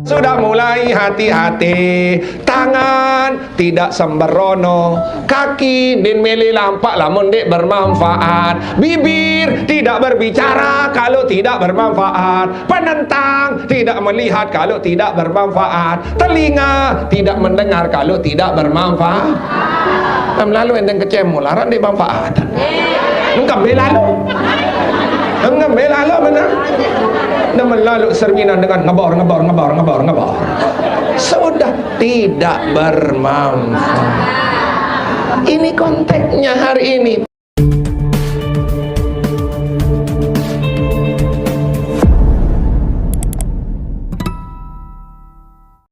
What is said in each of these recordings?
Sudah mulai hati-hati, tangan tidak sembrono, kaki din meli lampak lamun dek bermanfaat, bibir tidak berbicara kalau tidak bermanfaat, penentang tidak melihat kalau tidak bermanfaat, telinga tidak mendengar kalau tidak bermanfaat. Lalu endeng kecemu laran dek manfaat. Engkau belalu. Engkau belalu benar. Dan melalui cerminan dengan ngebor. Sudah tidak bermanfaat. Ini konteksnya hari ini.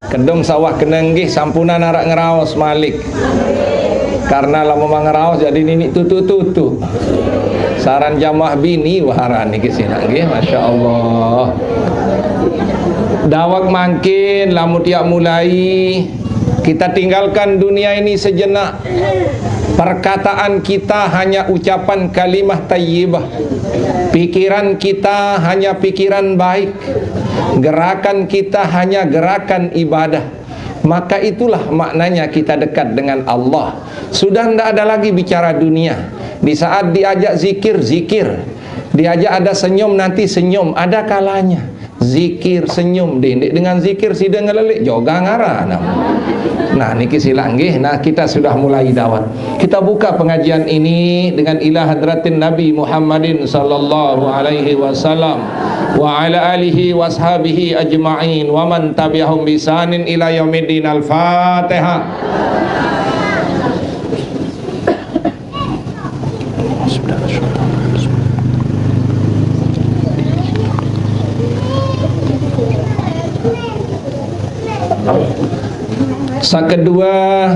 Kedung sawah kenenggih sampunan arak ngeraos malik. Karena lama ngeraos jadi nini tutu. Saran jamaah bini waharan niki sinangge, masya Allah. Dawak makin lamut ya mulai kita tinggalkan dunia ini sejenak. Perkataan kita hanya ucapan kalimah tayyibah. Pikiran kita hanya pikiran baik. Gerakan kita hanya gerakan ibadah. Maka itulah maknanya kita dekat dengan Allah. Sudah tidak ada lagi bicara dunia. Di saat diajak zikir, zikir. Diajak ada senyum, nanti senyum. Ada kalanya zikir, senyum. Dendek dengan zikir sidang ngelelik joga ngara. Nah niki silanggih. Nah kita sudah mulai dawat. Kita buka pengajian ini dengan ila hadratin Nabi Muhammadin sallallahu alaihi wasallam wa ala alihi washabihi ajma'in wa man tabi'ahum bisanin ila yaumiddin. Al-Fatihah. Kedua,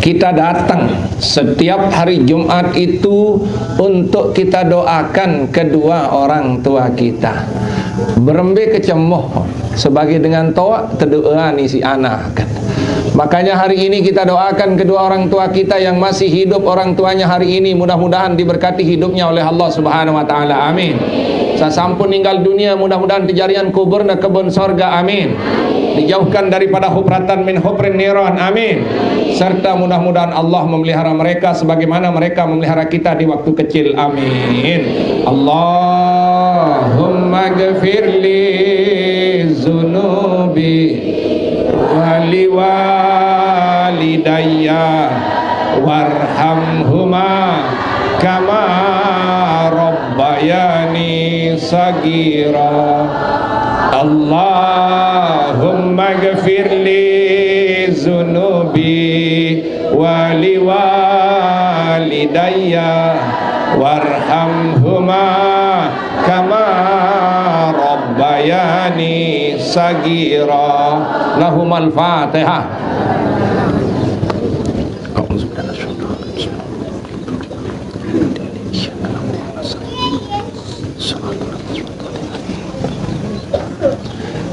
kita datang setiap hari Jumat itu untuk kita doakan kedua orang tua kita. Berembe kecemoh sebagai dengan toa terdoa ni si anak. Makanya hari ini kita doakan kedua orang tua kita yang masih hidup, orang tuanya hari ini mudah-mudahan diberkati hidupnya oleh Allah Subhanahu wa taala. Amin. Sasampun meninggal dunia mudah-mudahan dijarian kuburna kebun sorga. Amin. Dijauhkan daripada hupratan min huprin niran. Amin. Serta mudah-mudahan Allah memelihara mereka sebagaimana mereka memelihara kita di waktu kecil. Amin. Allahumma ghafirli zunubi wali walidayya warhamhuma kama rabbayani sagira. Allahumma ghafirli zunubi wali walidayya warhamhuma kama rabbayani sagira. Lahumal Fatihah.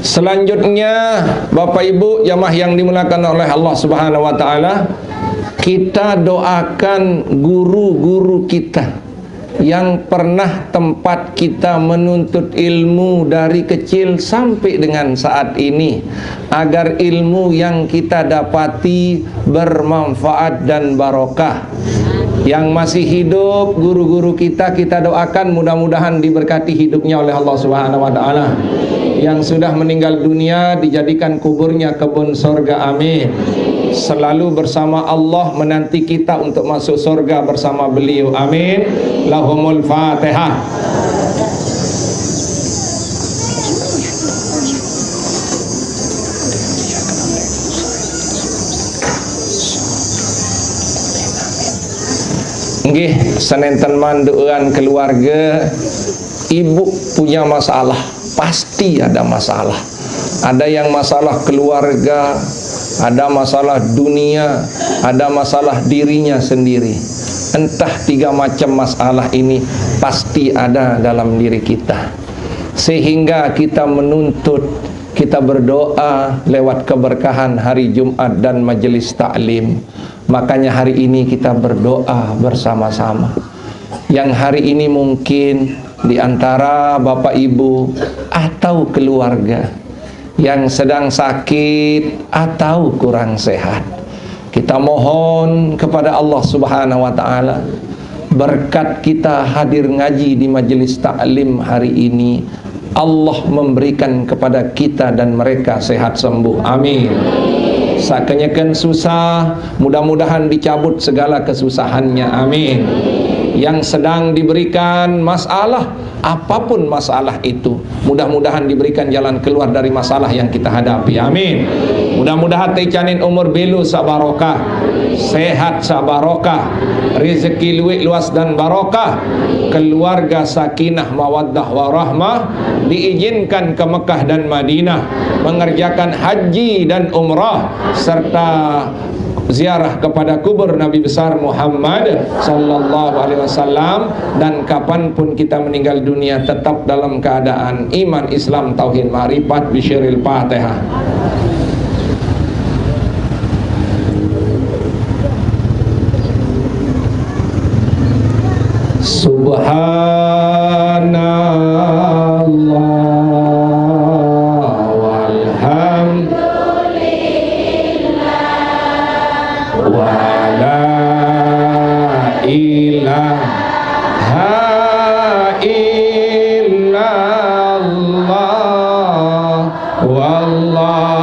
Selanjutnya Bapak Ibu jamaah yang dimuliakan oleh Allah Subhanahu wa taala, kita doakan guru-guru kita yang pernah tempat kita menuntut ilmu dari kecil sampai dengan saat ini, agar ilmu yang kita dapati bermanfaat dan barokah. Yang masih hidup guru-guru kita doakan mudah-mudahan diberkati hidupnya oleh Allah Subhanahu wa taala. Yang sudah meninggal dunia dijadikan kuburnya kebun sorga. Amin. Selalu bersama Allah menanti kita untuk masuk surga bersama beliau. Amin. Lahumul Fatihah. Nggih, senenten manduan keluarga, ibu punya masalah, pasti ada masalah. Ada yang masalah keluarga, ada masalah dunia, ada masalah dirinya sendiri. Entah tiga macam masalah ini pasti ada dalam diri kita. Sehingga kita menuntut, kita berdoa lewat keberkahan hari Jumat dan majelis taklim. Makanya hari ini kita berdoa bersama-sama. Yang hari ini mungkin di antara Bapak Ibu atau keluarga yang sedang sakit atau kurang sehat. Kita mohon kepada Allah Subhanahu wa taala, berkat kita hadir ngaji di majelis taklim hari ini, Allah memberikan kepada kita dan mereka sehat sembuh. Amin. Sakenyakan susah, mudah-mudahan dicabut segala kesusahannya. Amin. Yang sedang diberikan masalah, apapun masalah itu, mudah-mudahan diberikan jalan keluar dari masalah yang kita hadapi. Amin. Mudah-mudahan tecanin umur belu sabarokah, sehat sabarokah, rezeki luas dan barokah, keluarga sakinah mawaddah warahmah, diizinkan ke Mekah dan Madinah, mengerjakan haji dan umrah, serta ziarah kepada kubur Nabi besar Muhammad sallallahu alaihi wasallam, dan kapanpun kita meninggal dunia tetap dalam keadaan iman, Islam, tauhid, ma'rifat. Bisyiril Fatihah. Subhanallah walhamdulillah wa la ilaha illallah wallahu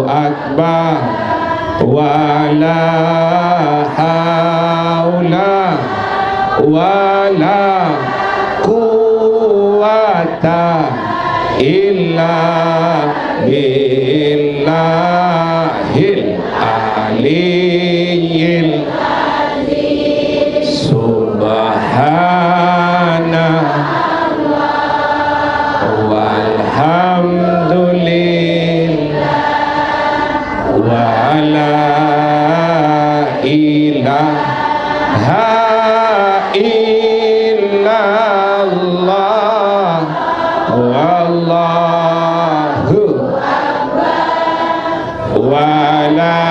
akbar wa la haula wala quwata illa billahil aliyyil subhanallah walhamdulillah wala ilaha illallah wallahu wala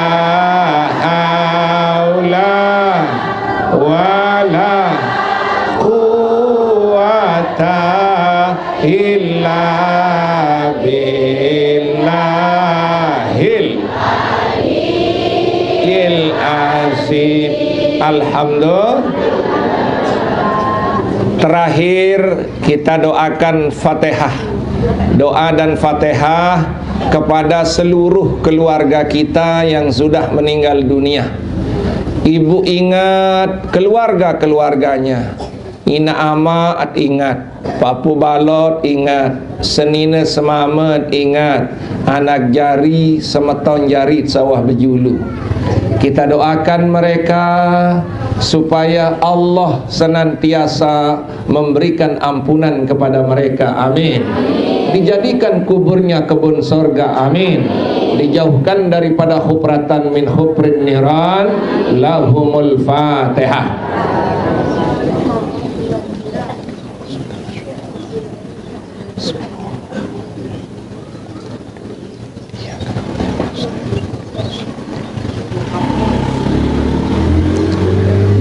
haula wala quwata illa billahil azim. Alhamdulillah. Terakhir kita doakan Fatihah, doa dan Fatihah kepada seluruh keluarga kita yang sudah meninggal dunia. Ibu ingat keluarga-keluarganya, Ina Amat ingat, Papu Balot ingat, Senina Semamet ingat, anak jari semeton jari sawah bejulu. Kita doakan mereka supaya Allah senantiasa memberikan ampunan kepada mereka. Amin. Dijadikan kuburnya kebun surga. Amin. Dijauhkan daripada hupratan min huprin niran. Lahumul Fatihah.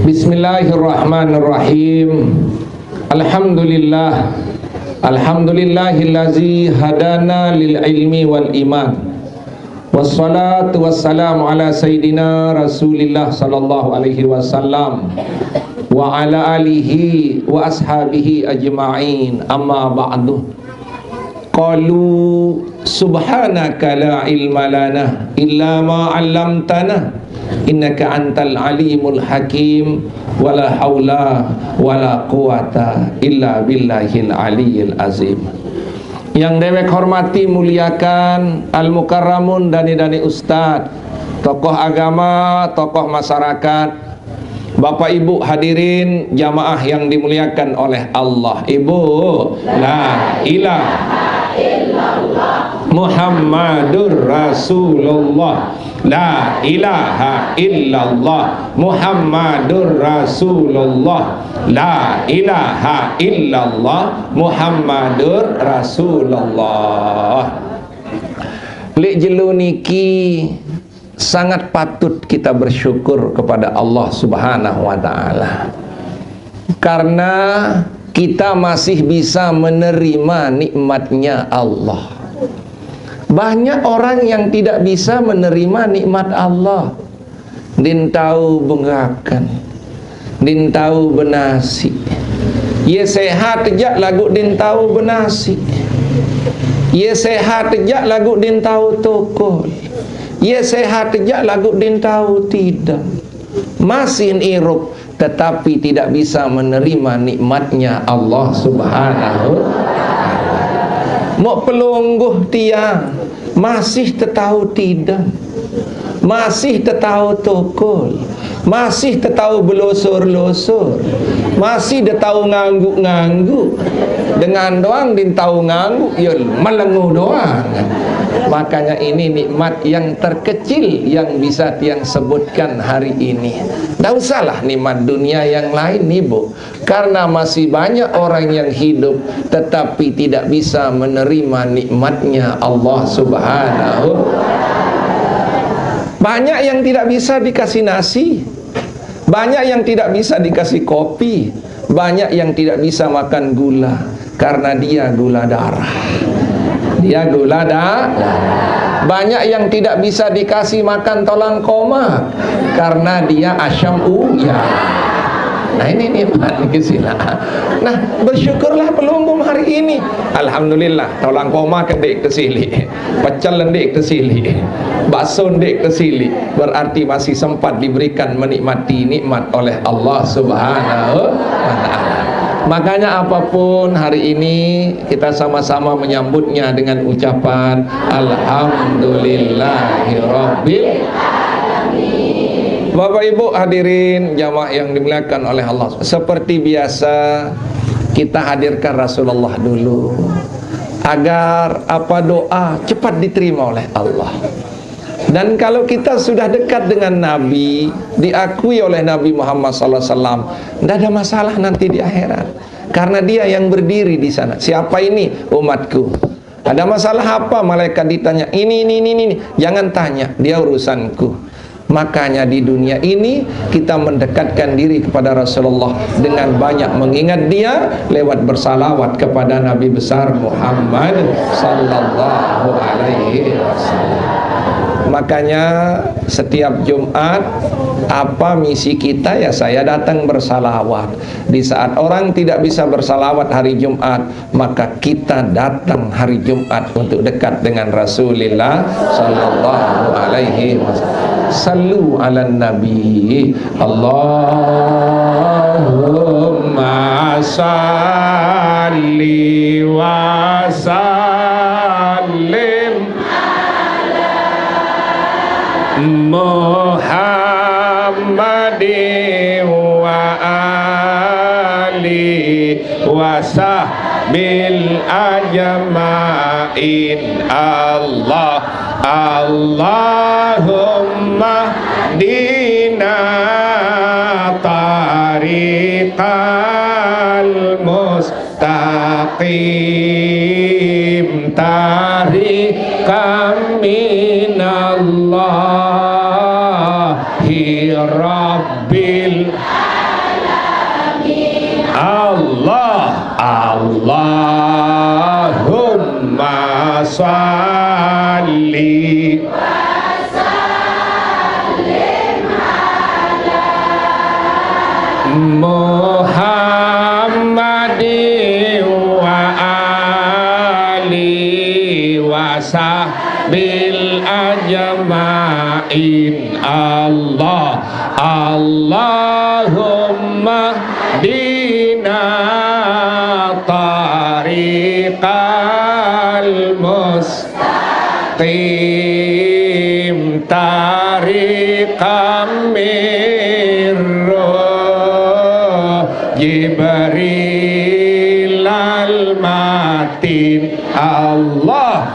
Bismillahirrahmanirrahim. Alhamdulillah. Alhamdulillahillazi hadana lil ilmi wal iman. Wassalatu wassalamu ala sayyidina Rasulillah sallallahu alaihi wasallam wa ala alihi wa ashabihi ajma'in. Amma ba'du. Qalu subhanaka la ilma lana illa ma 'allamtana innaka antal alimul hakim wala haula wala quwata illa billahil aliyil azim. Yang dewek hormati muliakan al-mukarramun dani-dani ustad, tokoh agama, tokoh masyarakat, Bapak Ibu hadirin jamaah yang dimuliakan oleh Allah. Ibu, la ilaha illallah Muhammadur Rasulullah. La ilaha illallah Muhammadur Rasulullah. La ilaha illallah Muhammadur Rasulullah. Lek jelu niki sangat patut kita bersyukur kepada Allah Subhanahu wa taala. Karena kita masih bisa menerima nikmatnya Allah. Banyak orang yang tidak bisa menerima nikmat Allah. Din tahu bengakan, din tahu benasi. Ye sehat jak lagu din tahu benasi. Ye sehat jak lagu din tahu tokol. Ye sehat jak lagu din tahu tidak. Masih irup tetapi tidak bisa menerima nikmatnya Allah Subhanahu. Mau pelungguh tiang masih tertahu tidak, masih tertahu tokol, masih tertahu belosor-losor, masih tertahu ngangguk-ngangguk. Dengan doang din tahu ngangguk, ya melenguh doang. Makanya ini nikmat yang terkecil yang bisa tiang sebutkan hari ini. Tak usahlah nikmat dunia yang lain nih Bu, karena masih banyak orang yang hidup tetapi tidak bisa menerima nikmatnya Allah Subhanahu. Banyak yang tidak bisa dikasih nasi, banyak yang tidak bisa dikasih kopi, banyak yang tidak bisa makan gula karena dia gula darah. Dia gula darah. Banyak yang tidak bisa dikasih makan tolang koma karena dia asyam uyah. Nah ini nikmat kesila. Nah bersyukurlah pelunggung hari ini. Alhamdulillah tolang koma kendek kesili, pecel lendek kesili, bakso ndek kesili. Berarti masih sempat diberikan menikmati nikmat oleh Allah Subhanahu wa ta'ala. Makanya apapun hari ini kita sama-sama menyambutnya dengan ucapan Alhamdulillahirabbil alamin. Bapak Ibu hadirin jamaah yang dimuliakan oleh Allah. Seperti biasa kita hadirkan Rasulullah dulu agar apa doa cepat diterima oleh Allah. Dan kalau kita sudah dekat dengan Nabi, diakui oleh Nabi Muhammad SAW, tidak ada masalah nanti di akhirat. Karena dia yang berdiri di sana. Siapa ini? Umatku. Ada masalah apa? Malaikat ditanya, ini. Jangan tanya, dia urusanku. Makanya di dunia ini kita mendekatkan diri kepada Rasulullah dengan banyak mengingat dia lewat bersalawat kepada Nabi besar Muhammad sallallahu alaihi wasallam. Makanya setiap Jumat apa misi kita ya saya datang bersalawat. Di saat orang tidak bisa bersalawat hari Jumat, maka kita datang hari Jumat untuk dekat dengan Rasulullah sallallahu alaihi wasallam. Sallu ala nabi. Allahumma salli wa sallim Muhammadin wa ali wa sahbil ajma'in. Allahumma dina tariqal mustaqim tariqam minallahi rabbil alamin. Allahumma salli wa sallim ala Muhammadin wa ali wa sahbil ajma'in. Allahumma dina tariqal mustaqim tariqam mirro Jibril al-matin. Allahumma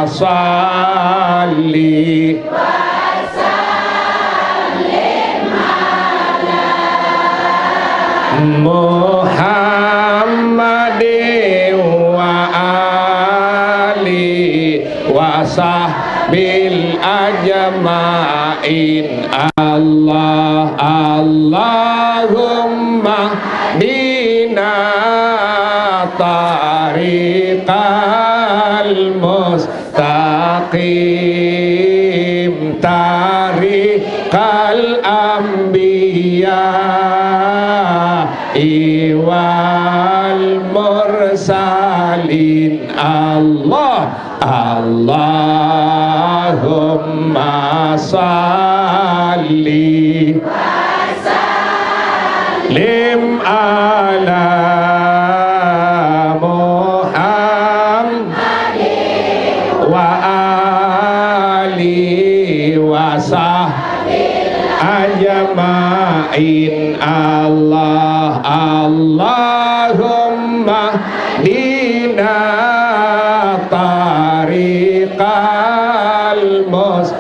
salli wa sallim ala Muhammadin wa ali wa sahbil ajma'in. Allahumma bina tariq tariqal mustaqim tariqal anbiya wal mursalin. Allahumma salli lim ala Muhammad wa ali wa sahbihi ajma'in. Allahumma dina tariqal mustaqim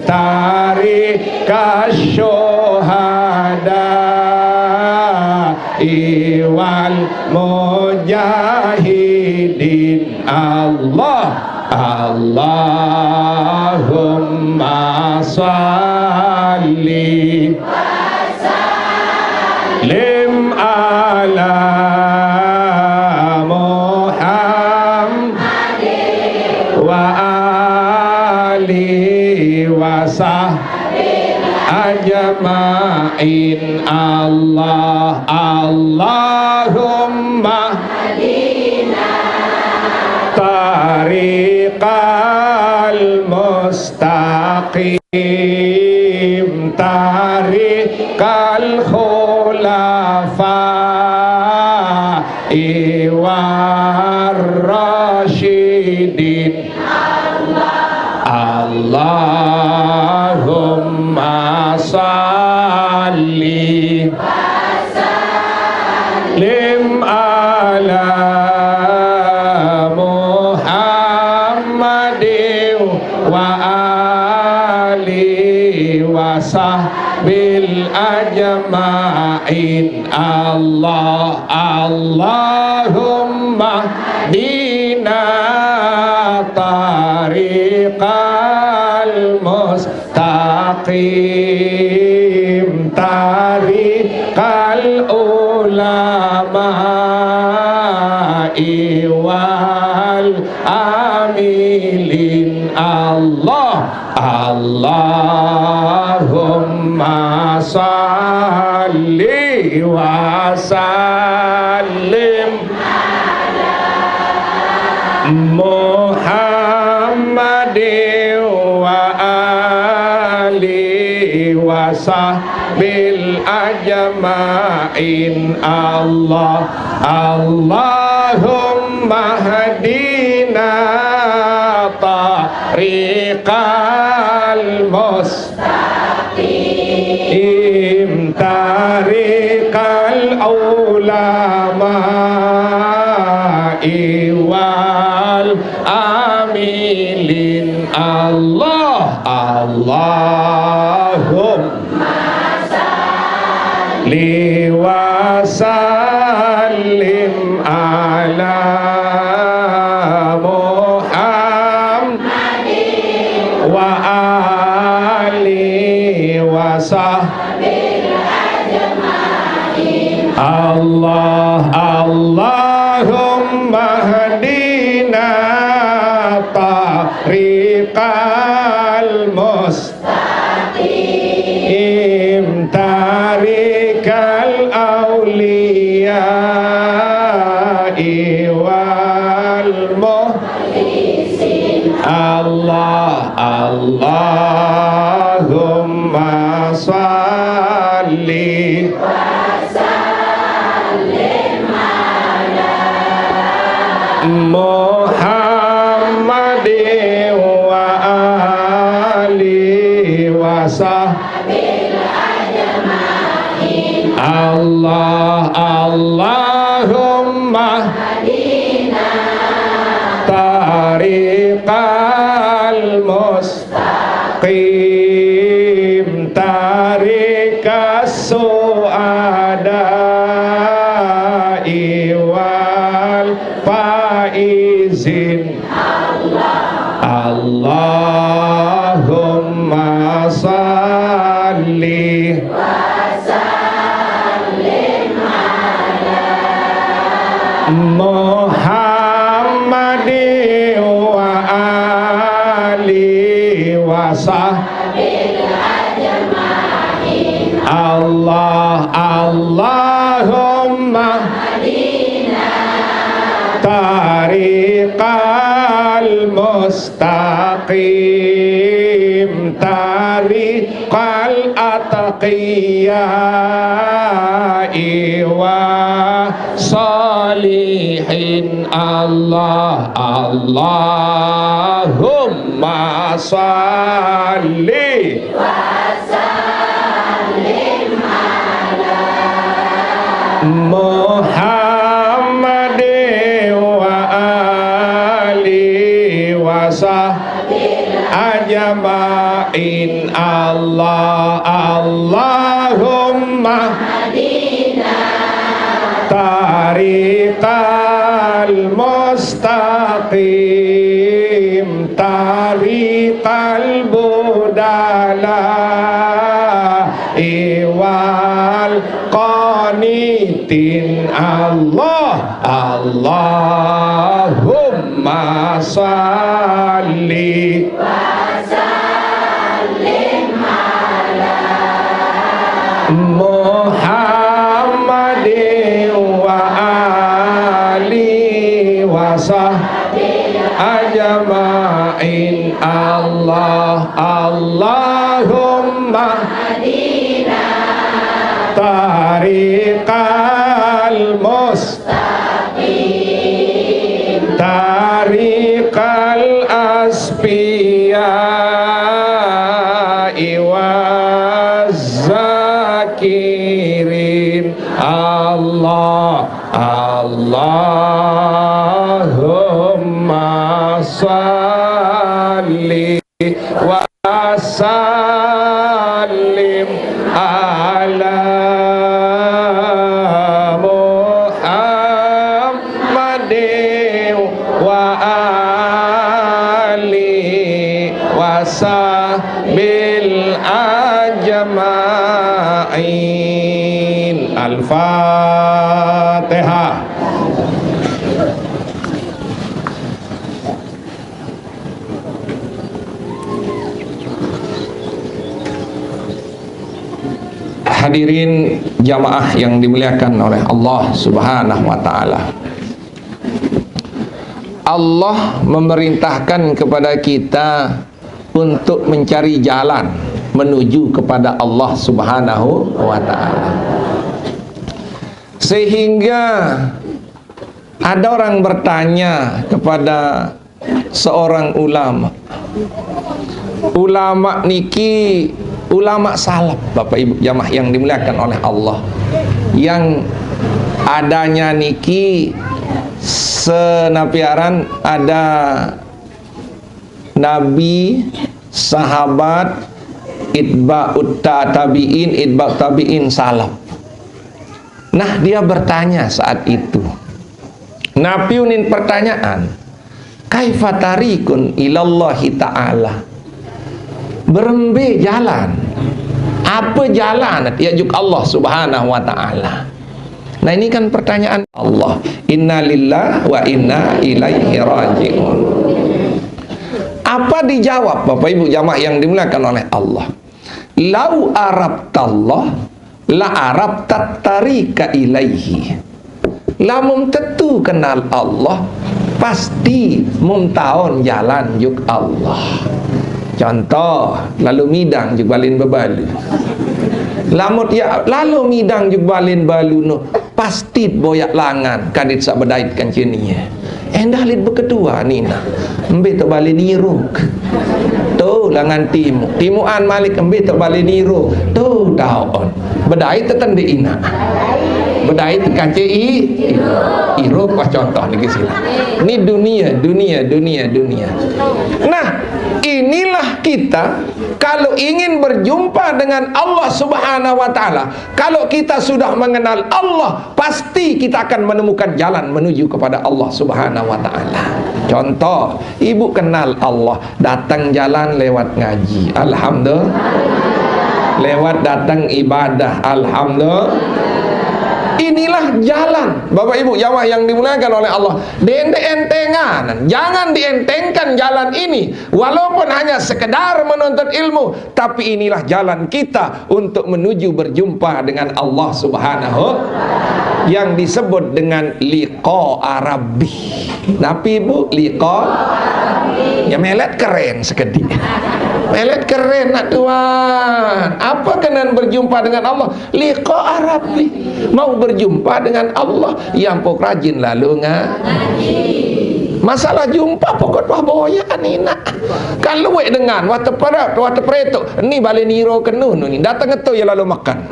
tariqas syuhada wal mujahidin. Allahumma salli lim ala Muhammad wa ali wa sahbihi ajma'in. Allahumma tariqal mustaqim tariqal khulafa war rasyidin. Allahumma salli lim ala Muhammadin wa ali wa sahbil ajma'in. Allahumma dina tariqal mustaqim tariqal ulama wal amilin. Allahumma salli wa sallim Muhammadin wa ali wa sahbil ajma'in. Allahumma hadina tariqal mustaqim tariqal ulama wal amilin. Allahumma salli wa sallim ala Muhammad wa ali wa sahbihi ajma'in. Allahumma hadina tariqal mustaqim tariqal awliya wal mukhlisin. Allahumma salli Muhammadin wa ali wa sahbihi ajma'in. Allahumma hadina tariqal mustaqim tariqas su'ada wal faizin. Allahumma salli wa sallim ala Muhammadin wa ali wa sahbihi ajma'in. Allah Allahumma hadina tariqal mustaqim tariqal atqiyai wa salihin. Allah Allahumma salli wa sallim ala Muhammadin wa ali wa sahbihi ajma'in. Allah Allahumma hadina tariqal mustaqim tariqal budala iwal qanitin. Allah Allahumma salli wa sallim ala Muhammadin wa ali wa sahbihi ajma'in. Allah Allahumma hadina tariqal mustaqim tariqal asfiya'i wazzakirin. Allah Allahumma salli wa sallim ala Muhammadin wa ali wa sahbil ajma'in. Al-Fatihah. Hadirin jamaah yang dimuliakan oleh Allah Subhanahu wa taala. Allah memerintahkan kepada kita untuk mencari jalan menuju kepada Allah Subhanahu wa taala. Sehingga ada orang bertanya kepada seorang ulama. Ulama niki ulama salaf, Bapak Ibu jamaah yang dimuliakan oleh Allah, yang adanya niki senapiaran ada nabi, sahabat, itba'ut tabi'in, itba'ut tabi'in salaf. Nah, dia bertanya saat itu, nabiunin pertanyaan, kaifatarikun ilallahi ta'ala, berembe jalan, apa jalan ya juk Allah Subhanahu wa taala. Nah, ini kan pertanyaan Allah, inna lillahi wa inna ilaihi raji'un. Apa dijawab Bapak Ibu jamaah yang dimuliakan oleh Allah? Lau arabtallah la arabtat tarika ilaihi. Lamun tentu kenal Allah, pasti mumtaon jalan juk Allah. Contoh, lalu midang juk balin bebalu. Lamut ya lalu midang juk balin balu no, pasti boyak langan kadit sak bedait kan ceninya. Endah lid bekedua nina. Embe to balin iruk. Tu langan timuan malik embe to balin iruk. Tu daon. Bedait tetende ina. Bedait kance iruk wah contoh niki sila. Ini dunia. Nah, inilah kita kalau ingin berjumpa dengan Allah Subhanahu wa taala. Kalau kita sudah mengenal Allah, pasti kita akan menemukan jalan menuju kepada Allah Subhanahu wa taala. Contoh, ibu kenal Allah, datang jalan lewat ngaji, alhamdulillah. Lewat datang ibadah, alhamdulillah. Inilah jalan, Bapak Ibu jamaah yang dimuliakan oleh Allah. Dienteng-entengan, jangan dientengkan jalan ini. Walaupun hanya sekedar menuntut ilmu, tapi inilah jalan kita untuk menuju berjumpa dengan Allah Subhanahu, yang disebut dengan liqa Arabi. Tapi Ibu, liqa ya melet keren sekedik. Melet keren nak tuan. Apa kenan berjumpa dengan Allah? Liqa Arabi. Mau berjumpa dengan Allah, yang pok rajin lalu ngaji. Masalah jumpa pokok wah boya anina. Kalau we dengan wate preto ni balik niro kenu ni datang itu ya lalu makan.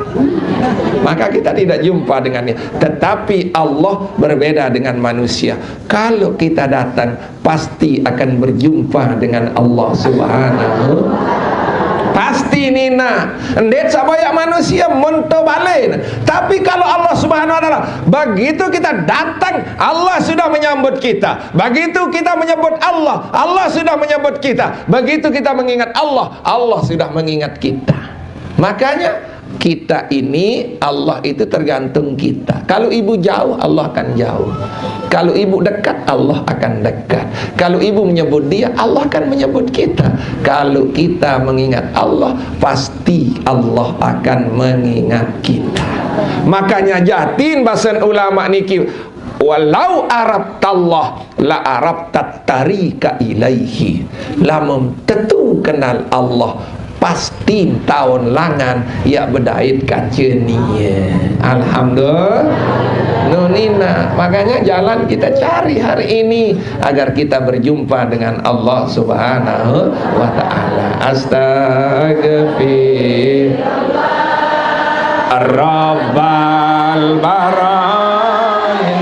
Maka kita tidak jumpa dengannya. Tetapi Allah berbeda dengan manusia. Kalau kita datang pasti akan berjumpa dengan Allah Subhanahu. Pasti nina ndet sabaya manusia monto balen. Tapi kalau Allah Subhanahu wa taala, begitu kita datang, Allah sudah menyambut kita. Begitu kita menyebut Allah, Allah sudah menyebut kita. Begitu kita mengingat Allah, Allah sudah mengingat kita. Makanya kita ini, Allah itu tergantung kita. Kalau ibu jauh, Allah akan jauh. Kalau ibu dekat, Allah akan dekat. Kalau ibu menyebut dia, Allah akan menyebut kita. Kalau kita mengingat Allah, pasti Allah akan mengingat kita. Makanya jatin bahasan ulama niki, walau arabtallah la arabtat tarika ilaihi. Lamun tentu kenal Allah, pasti tahun langan ya bedait kacenia. Alhamdulillah. Nunina, makanya jalan kita cari hari ini agar kita berjumpa dengan Allah Subhanahu wa taala. Astaghfirullah Rabbal baraya.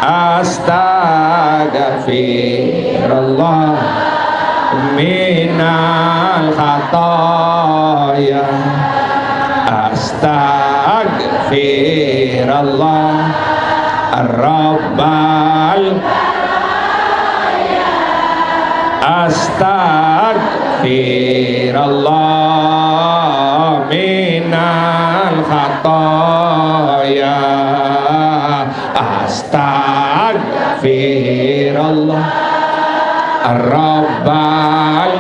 Astaghfirullah minal khataya. Astaghfirullah Rabbal astaghfirullah minal khataya. Astaghfirullah Rabbal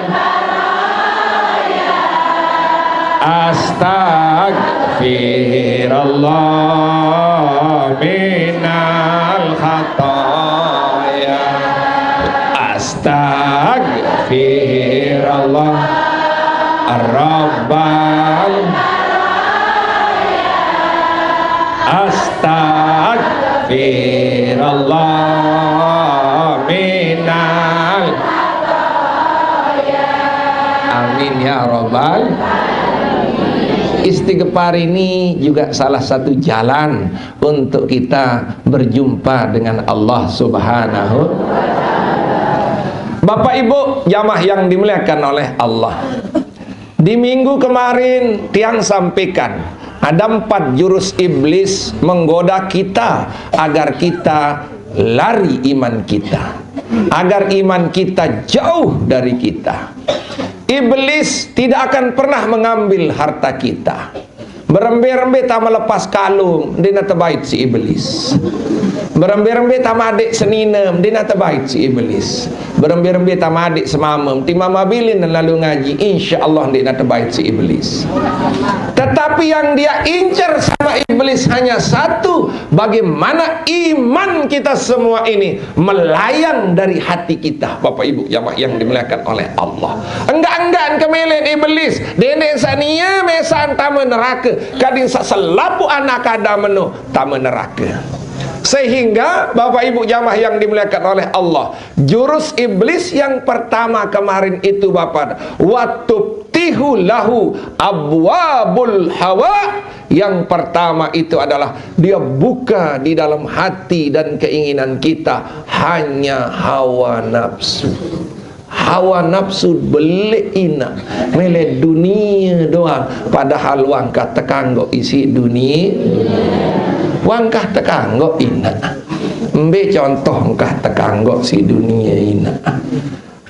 astaghfirullah minal khataya. Astaghfirullah Rabbal astaghfirullah minal. Amin ya Rabbal. Istighfar ini juga salah satu jalan untuk kita berjumpa dengan Allah Subhanahu. Bapak Ibu jamaah yang dimuliakan oleh Allah, di minggu kemarin tiang sampaikan ada 4 jurus iblis menggoda kita agar kita lari iman kita, agar iman kita jauh dari kita. Iblis tidak akan pernah mengambil harta kita. Berembe-rembe tak melepas kalung, dia nak terbaik si iblis. Berembe-rembe tak adik seninem, dia nak terbaik si iblis. Berembe-rembe tak adik semamam, timam abilin dan lalu ngaji, insya Allah dia nak terbaik si iblis. Tetapi yang dia incar sama iblis hanya satu, bagaimana iman kita semua ini melayang dari hati kita. Bapak Ibu jamaah yang dimuliakan oleh Allah, enggak kemelen iblis dene sania mesan tamu neraka, kadin selapu anak ada menu tamu neraka. Sehingga Bapak Ibu jamaah yang dimuliakan oleh Allah, jurus iblis yang pertama kemarin itu Bapak, watubtihu lahu abwabul hawa. Yang pertama itu adalah dia buka di dalam hati dan keinginan kita hanya hawa nafsu. Hawa nafsu beli ina mele dunia doang, padahal wangkah tekanggo isi dunia. Wangkah tekanggo ina mbe contoh ngkah tekanggo si dunia ina.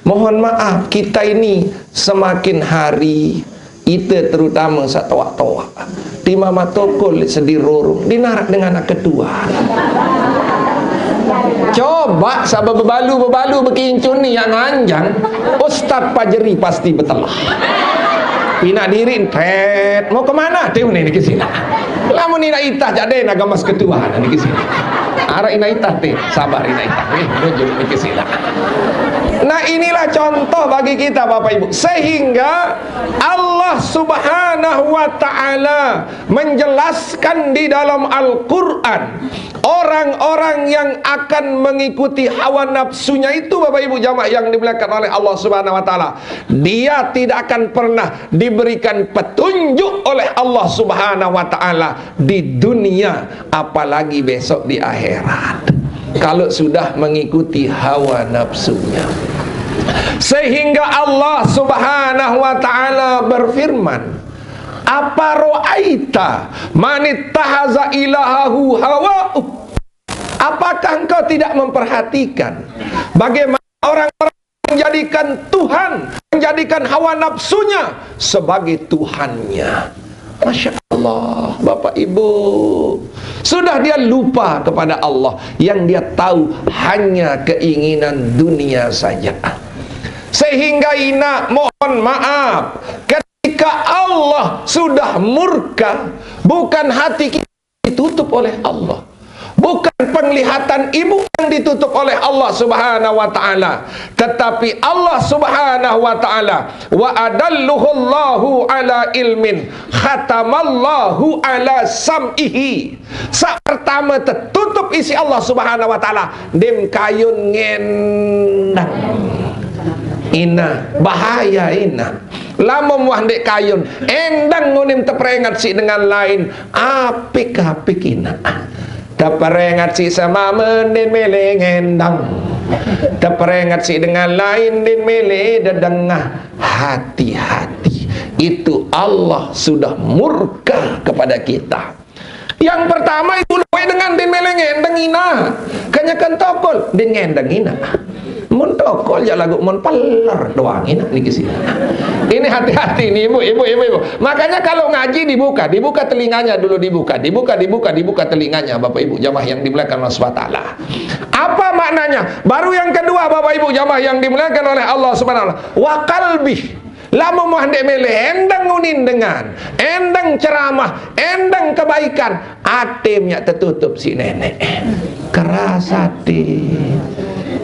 Mohon maaf, kita ini semakin hari Ita terutama satawak-tawak di mama tokol sedih rorong dinarak dengan anak kedua. Coba sabar bebalu berkincun ni yang anjang, Ustaz Pajeri pasti betelah. Pina diri tret mau kemana? Teu ni ke sini. Lamun ina itah jade naga mas kedua ni ke sini. Ara ina itah teh sabar ina itah. Menuju ni ke sini. Nah inilah contoh bagi kita Bapak Ibu, sehingga Allah Subhanahu wa Ta'ala menjelaskan di dalam Al-Quran, orang-orang yang akan mengikuti hawa nafsunya itu Bapak Ibu jamaah yang dimuliakan oleh Allah Subhanahu wa Ta'ala, dia tidak akan pernah diberikan petunjuk oleh Allah Subhanahu wa Ta'ala di dunia, apalagi besok di akhirat, kalau sudah mengikuti hawa nafsunya. Sehingga Allah Subhanahu wa Ta'ala berfirman, apa ro'aita manittahaza ilahahu hawa'u, apakah engkau tidak memperhatikan bagaimana orang-orang menjadikan Tuhan, menjadikan hawa nafsunya sebagai Tuhannya. Masya Allah Bapak Ibu, sudah dia lupa kepada Allah, yang dia tahu hanya keinginan dunia saja. Sehingga ina mohon maaf, ketika Allah sudah murka, bukan hati kita ditutup oleh Allah, bukan penglihatan ibu yang ditutup oleh Allah Subhanahu wa Ta'ala, tetapi Allah Subhanahu wa Ta'ala wa adalluhullahu ala ilmin khatamallahu ala sam'ihi. Saat pertama tertutup isi Allah Subhanahu wa Ta'ala, dem kayun ngendang ina bahaya ina lama muah dek kayun endang ngunim terperingat si dengan lain apik-apik ina terperingat si sama mendin mele ngendang, terperingat si dengan lain din mele dedengah. Hati-hati, itu Allah sudah murka kepada kita. Yang pertama itu dengan din mele ngendang ina kanyakan tokol din ngendang ina mun tokol ya lagu mun peler doang ini kesini. Ini hati-hati nih ibu. Makanya kalau ngaji dibuka telinganya dulu, dibuka telinganya Bapak Ibu jamaah yang dimuliakan Allah Subhanahu wa Ta'ala. Apa maknanya? Baru yang kedua Bapak Ibu jamaah yang dimuliakan oleh Allah Subhanahu wa Ta'ala, wa qalbi. Lama muhandek mele endang unin dengan endang ceramah, endang kebaikan, atimnya tertutup si nenek. Keras hati.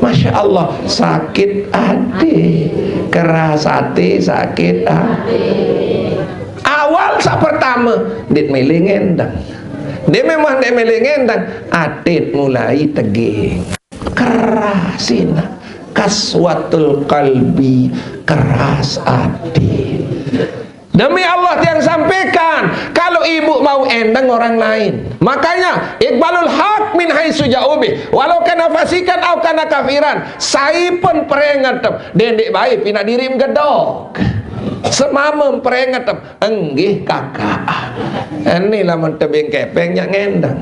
Masya Allah, sakit hati, keras hati, sakit hati. Awal saat pertama dit mele ngendang, dia memang dit mele ngendang, atit mulai teging, kerasina, kaswatul qalbi, keras hati. Demi Allah yang sampaikan, kalau ibu mau endang orang lain, makanya iqbalul haq min haitsu ja'ubi walau kana fasikan au kana kafiran, saya pun peringat dendek baik pina dirim gedok semamam peringat enggih kakak ini lamun tebing kepeng nya ngendang,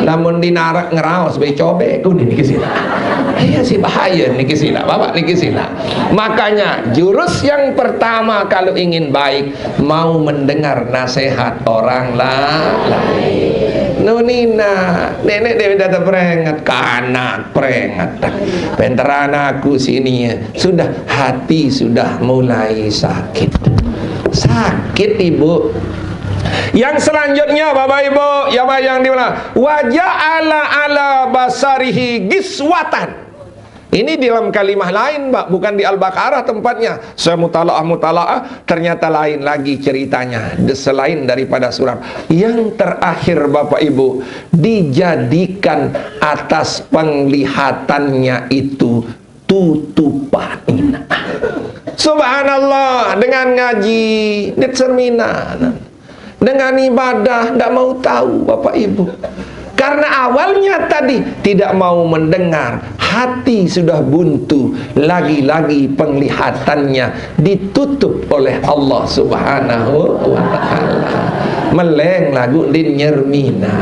lamun dinarak ngeraos bae cobek kuning niki sila. Iya sih bahaya niki sila Bapak niki sila. Makanya jurus yang pertama kalau ingin baik, mau mendengar nasihat orang lain. Nunina nenek dia datang peringat kanak peringat penteran aku sini sudah hati sudah mulai sakit ibu. Yang selanjutnya Bapak Ibu yang dimana wajah ala basarihi giswatan. Ini di dalam kalimah lain Mbak, bukan di Al-Baqarah tempatnya. Saya mutalaah ternyata lain lagi ceritanya, selain daripada surat. Yang terakhir Bapak Ibu, dijadikan atas penglihatannya itu tutupan. Subhanallah, dengan ngaji dit cerminan, dengan ibadah tidak mau tahu Bapak Ibu. Karena awalnya tadi tidak mau mendengar, hati sudah buntu, lagi-lagi penglihatannya ditutup oleh Allah Subhanahu wa Ta'ala. Meleng lagu din nyermina.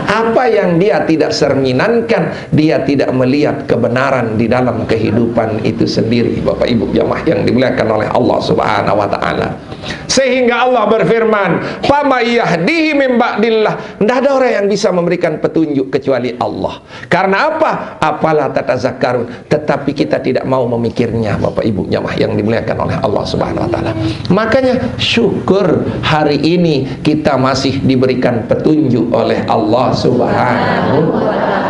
Apa yang dia tidak serminankan, dia tidak melihat kebenaran di dalam kehidupan itu sendiri. Bapak Ibu jamaah yang dimuliakan oleh Allah Subhanahu wa Ta'ala. Sehingga Allah berfirman, "Fama yahdihi min ba'dillah." Tidak ada orang yang bisa memberikan petunjuk kecuali Allah. Karena apa? Apalah tatazakkarun. Tetapi kita tidak mau memikirnya, Bapak Ibu jamaah yang dimuliakan oleh Allah Subhanahu wa taala. Makanya syukur hari ini kita masih diberikan petunjuk oleh Allah Subhanahu wa taala.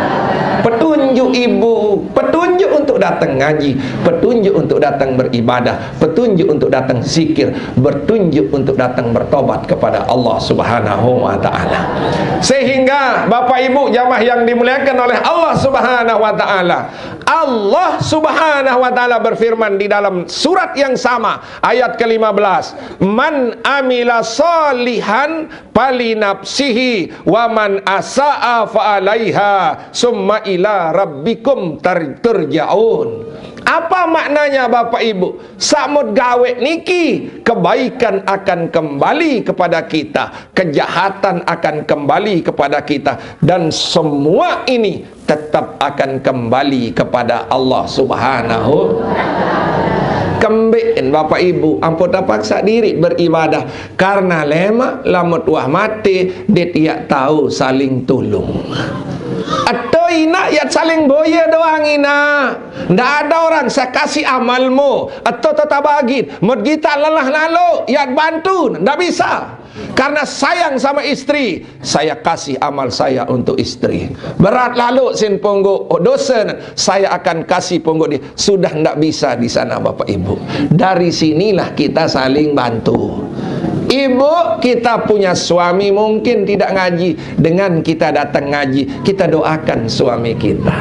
Petunjuk ibu, petunjuk untuk datang ngaji, petunjuk untuk datang beribadah, petunjuk untuk datang zikir, petunjuk untuk datang bertobat kepada Allah Subhanahu wa taala. Sehingga Bapak Ibu jamaah yang dimuliakan oleh Allah Subhanahu wa taala, Allah Subhanahu wa taala berfirman di dalam surat yang sama ayat ke-15, "Man amila salihan falinafsihi wa man asaa fa alaiha summa ila rabbikum turja'un." Apa maknanya Bapak Ibu? Samud gawe niki, kebaikan akan kembali kepada kita, kejahatan akan kembali kepada kita, dan semua ini tetap akan kembali kepada Allah Subhanahu. Kembin Bapak Ibu, ampun tak paksa diri beribadah karena lema lamut wah mati dia tidak tahu saling tolong. Atau ina ya saling boya doang ina. Ndak ada orang saya kasih amalmu atau tetap bagi. Mud kita lelah lalu ya bantu, ndak bisa. Karena sayang sama istri, saya kasih amal saya untuk istri. Berat lalu sin punggu dosen, saya akan kasih punggu dia. Sudah ndak bisa di sana Bapak Ibu. Dari sinilah kita saling bantu. Ibu, kita punya suami mungkin tidak ngaji, dengan kita datang ngaji, kita doakan suami kita.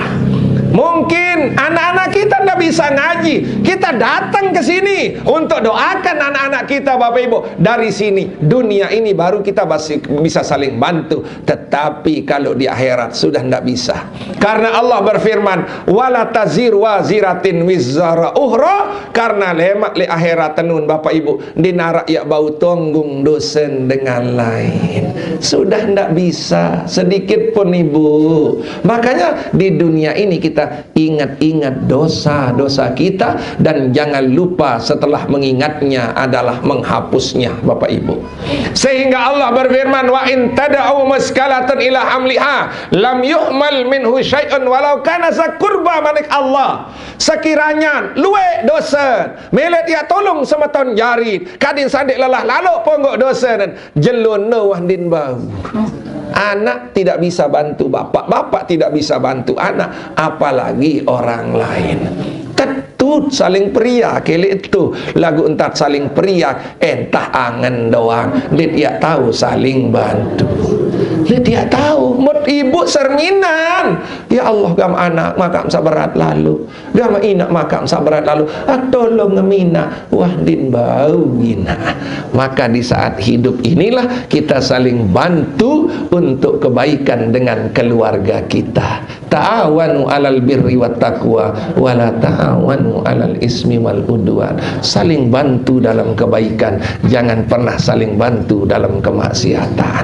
Mungkin anak-anak kita tidak bisa ngaji, kita datang ke sini untuk doakan anak-anak kita Bapak Ibu. Dari sini, dunia ini baru kita bisa saling bantu. Tetapi kalau di akhirat sudah tidak bisa. Karena Allah berfirman, "Wala tazir waziratin wizara uhra." Karena lemak li akhirat tenun Bapak Ibu, di narak ya bau tanggung dosen dengan lain. Sudah tidak bisa sedikit pun Ibu. Makanya di dunia ini kita ingat-ingat dosa-dosa kita, dan jangan lupa setelah mengingatnya adalah menghapusnya Bapak Ibu. Sehingga Allah berfirman, "Wa in tad'u maskalatan ila hamliha lam yuhmal minhu syai'un walau kana zakurba." manik Allah, sekiranya luwe dosa melet dia tolong semeton jari kadin sandik lelah lalu ponggok dosa dan jelun wahdin bau. Anak tidak bisa bantu bapak, bapak tidak bisa bantu anak, apalagi orang lain. Ketut saling periak, kele itu lagu entar saling periak, entah angen doang, dia tahu saling bantu. Dia tahu, mut ibu serminan. Ya Allah, gam anak makam sabarat lalu, gam inak makam sabarat lalu. Tolong ngemina, wah din bau gina. Maka di saat hidup inilah kita saling bantu untuk kebaikan dengan keluarga kita. Ta'awanu 'alal birri wat taqwa wa la ta'awanu 'alal ismi wal udwan. Saling bantu dalam kebaikan, jangan pernah saling bantu dalam kemaksiatan.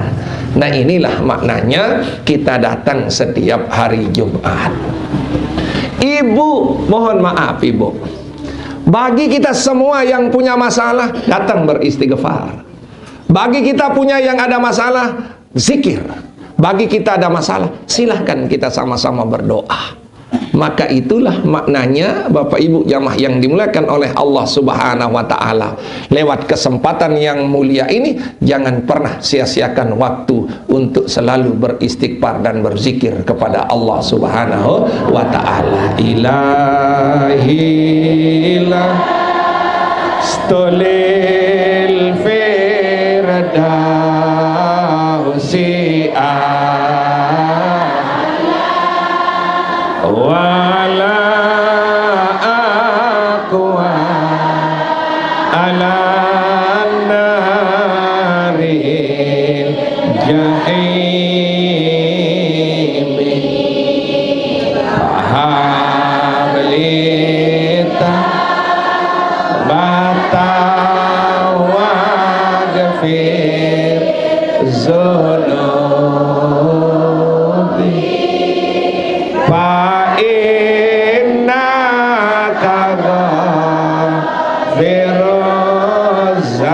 Nah, inilah maknanya kita datang setiap hari Jumat. Ibu, mohon maaf Ibu, bagi kita semua yang punya masalah, datang beristighfar. Bagi kita punya yang ada masalah, zikir. Bagi kita ada masalah, silahkan kita sama-sama berdoa. Maka itulah maknanya Bapak Ibu jamaah yang dimuliakan oleh Allah Subhanahu wa taala. Lewat kesempatan yang mulia ini, jangan pernah sia-siakan waktu untuk selalu beristighfar dan berzikir kepada Allah Subhanahu wa taala. Ilahilah stolil firdausi wala aqwa ala naril jahim hablita bata wa gafir zunubi Firozah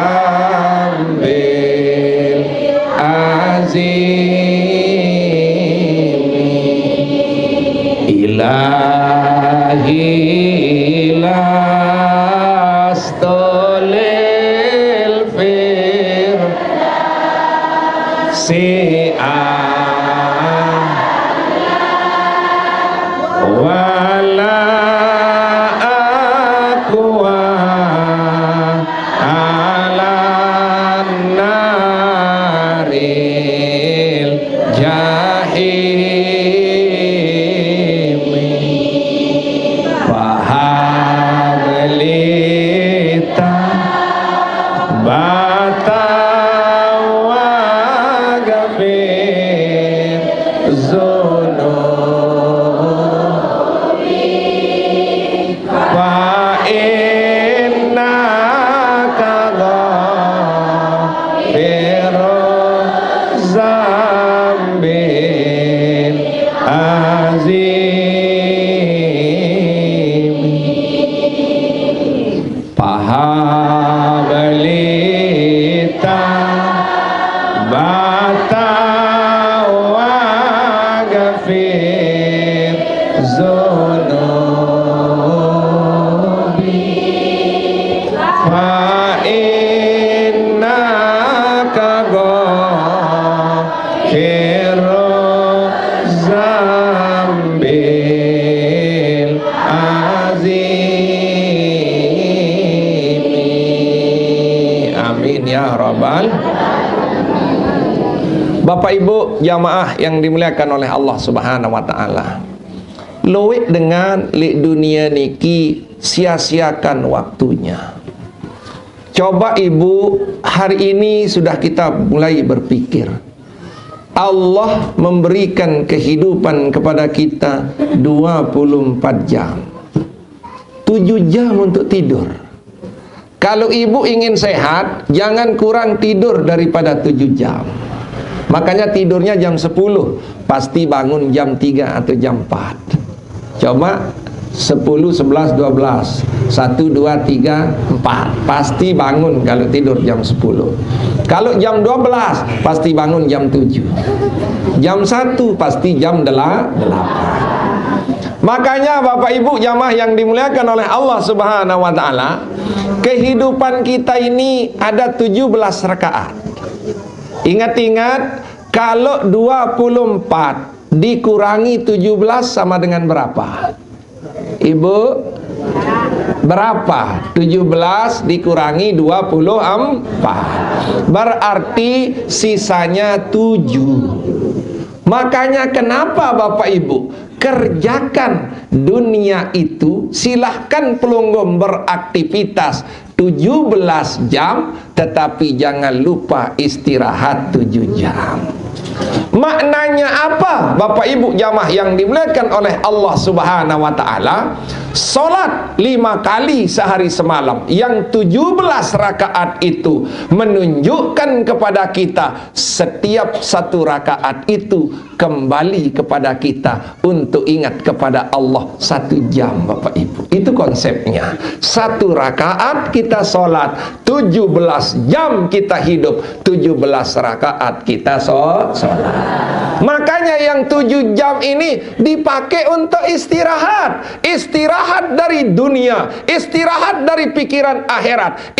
ilahi lastolil firdausi wala aqwa ala naril jahim fahablita bata wa gafir Bapak Ibu jamaah yang dimuliakan oleh Allah Subhanahu wa taala. Luwih dengan li dunia niki sia-siakan waktunya. Coba Ibu, hari ini sudah kita mulai berpikir. Allah memberikan kehidupan kepada kita 24 jam. 7 jam untuk tidur. Kalau Ibu ingin sehat, jangan kurang tidur daripada 7 jam. Makanya tidurnya jam 10, pasti bangun jam 3 atau jam 4. Coba 10, 11, 12 1, 2, 3, 4 pasti bangun kalau tidur jam 10. Kalau jam 12 pasti bangun jam 7. Jam 1 pasti jam 8. Makanya Bapak Ibu jamaah yang dimuliakan oleh Allah Subhanahu wa taala, kehidupan kita ini ada 17 rakaat. Ingat-ingat, kalau 24 dikurangi 17 sama dengan berapa? Ibu, berapa? 17 dikurangi 24. Berarti sisanya 7. Makanya kenapa Bapak Ibu kerjakan dunia itu, silahkan pelonggom beraktivitas 17 jam, tetapi jangan lupa istirahat 7 jam. Maknanya apa Bapak Ibu jamaah yang dimuliakan oleh Allah Subhanahu wa taala? Salat 5 kali sehari semalam yang 17 rakaat itu menunjukkan kepada kita setiap satu rakaat itu kembali kepada kita untuk ingat kepada Allah 1 jam Bapak Ibu. Itu konsepnya. 1 rakaat kita salat, 17 jam kita hidup, 17 rakaat kita salat. Makanya yang 7 jam ini dipakai untuk istirahat. Istirahat dari dunia, istirahat dari pikiran akhirat,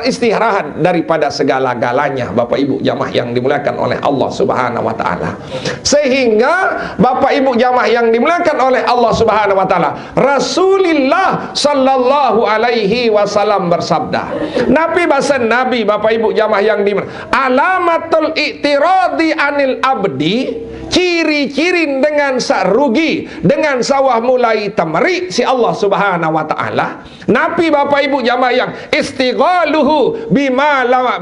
istirahat daripada segala-galanya Bapak Ibu jamaah yang dimuliakan oleh Allah Subhanahu wa taala. Sehingga Bapak Ibu jamaah yang dimuliakan oleh Allah Subhanahu wa taala, Rasulullah sallallahu alaihi wasallam bersabda. Nabi bahasa Nabi Bapak Ibu jamaah yang dimuliakan, alamatul i'tiradi anil abdi, ciri-ciri dengan rugi, dengan sawah mulai temeri si Allah Subhanahu wa taala. Nabi Bapak Ibu jamaah yang istighaluhu bima la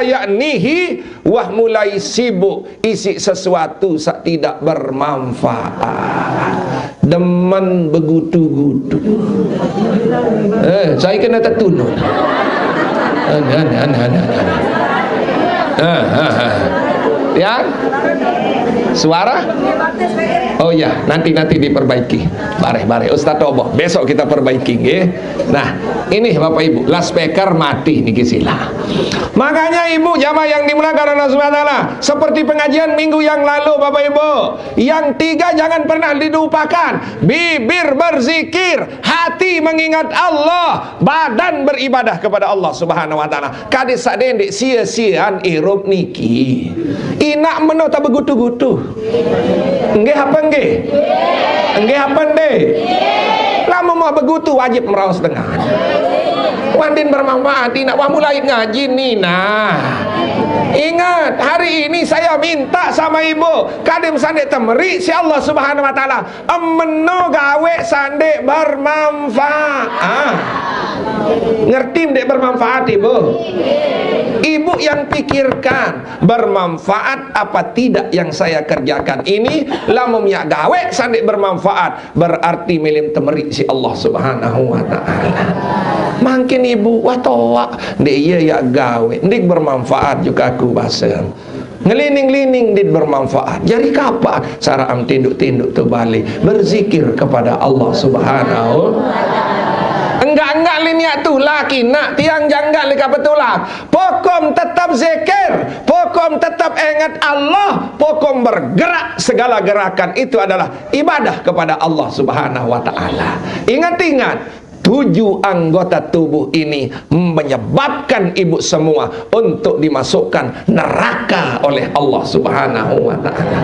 ya'nihi, wah mulai sibuk isi sesuatu tidak bermanfaat. Demen begutu-gutu. Saya kena tertunut. Ya. Suara? Oh ya, nanti diperbaiki. Bare Ustaz Toboh, besok kita perbaiki nggih. Nah, ini Bapak Ibu, loudspeaker mati niki sila. Makanya Ibu jamaah yang dimuliakan Allah Subhanahu wa taala, seperti pengajian minggu yang lalu Bapak Ibu, yang 3 jangan pernah dilupakan. Bibir berzikir, hati mengingat Allah, badan beribadah kepada Allah Subhanahu wa taala. Kade sadendek sia-siaan irup niki. Inak meno tak begutu-gutu. Nggih apa nggih? Nggih apa nggih? Lama mau begutu wajib meraos dengan. Wandin bermanfaat, nak wah mulai ngaji nih. Nah, ingat hari ini saya minta sama ibu kadim sandek temeri si Allah Subhanahu wa taala meno gawe sandek bermanfaat. Ngerti ndek bermanfaat ibu? Ibu yang pikirkan bermanfaat apa tidak yang saya kerjakan ini. Lamun ya gawe sandek bermanfaat berarti milim temeri si Allah Subhanahu wa taala. Makin ibu wah toa ndek iya ya gawe ndik bermanfaat juga aku basem. Ngelining-lining dit bermanfaat. Jadi kapan cara am tinduk-tinduk tu balik berzikir kepada Allah Subhanahu. Enggak linia tu laki nak tiang janggal lika betulan. Pokom tetap zikir, pokom tetap ingat Allah, pokom bergerak, segala gerakan itu adalah ibadah kepada Allah Subhanahu wa taala. Ingat-ingat 7 anggota tubuh ini menyebabkan ibu semua untuk dimasukkan neraka oleh Allah Subhanahu wa taala.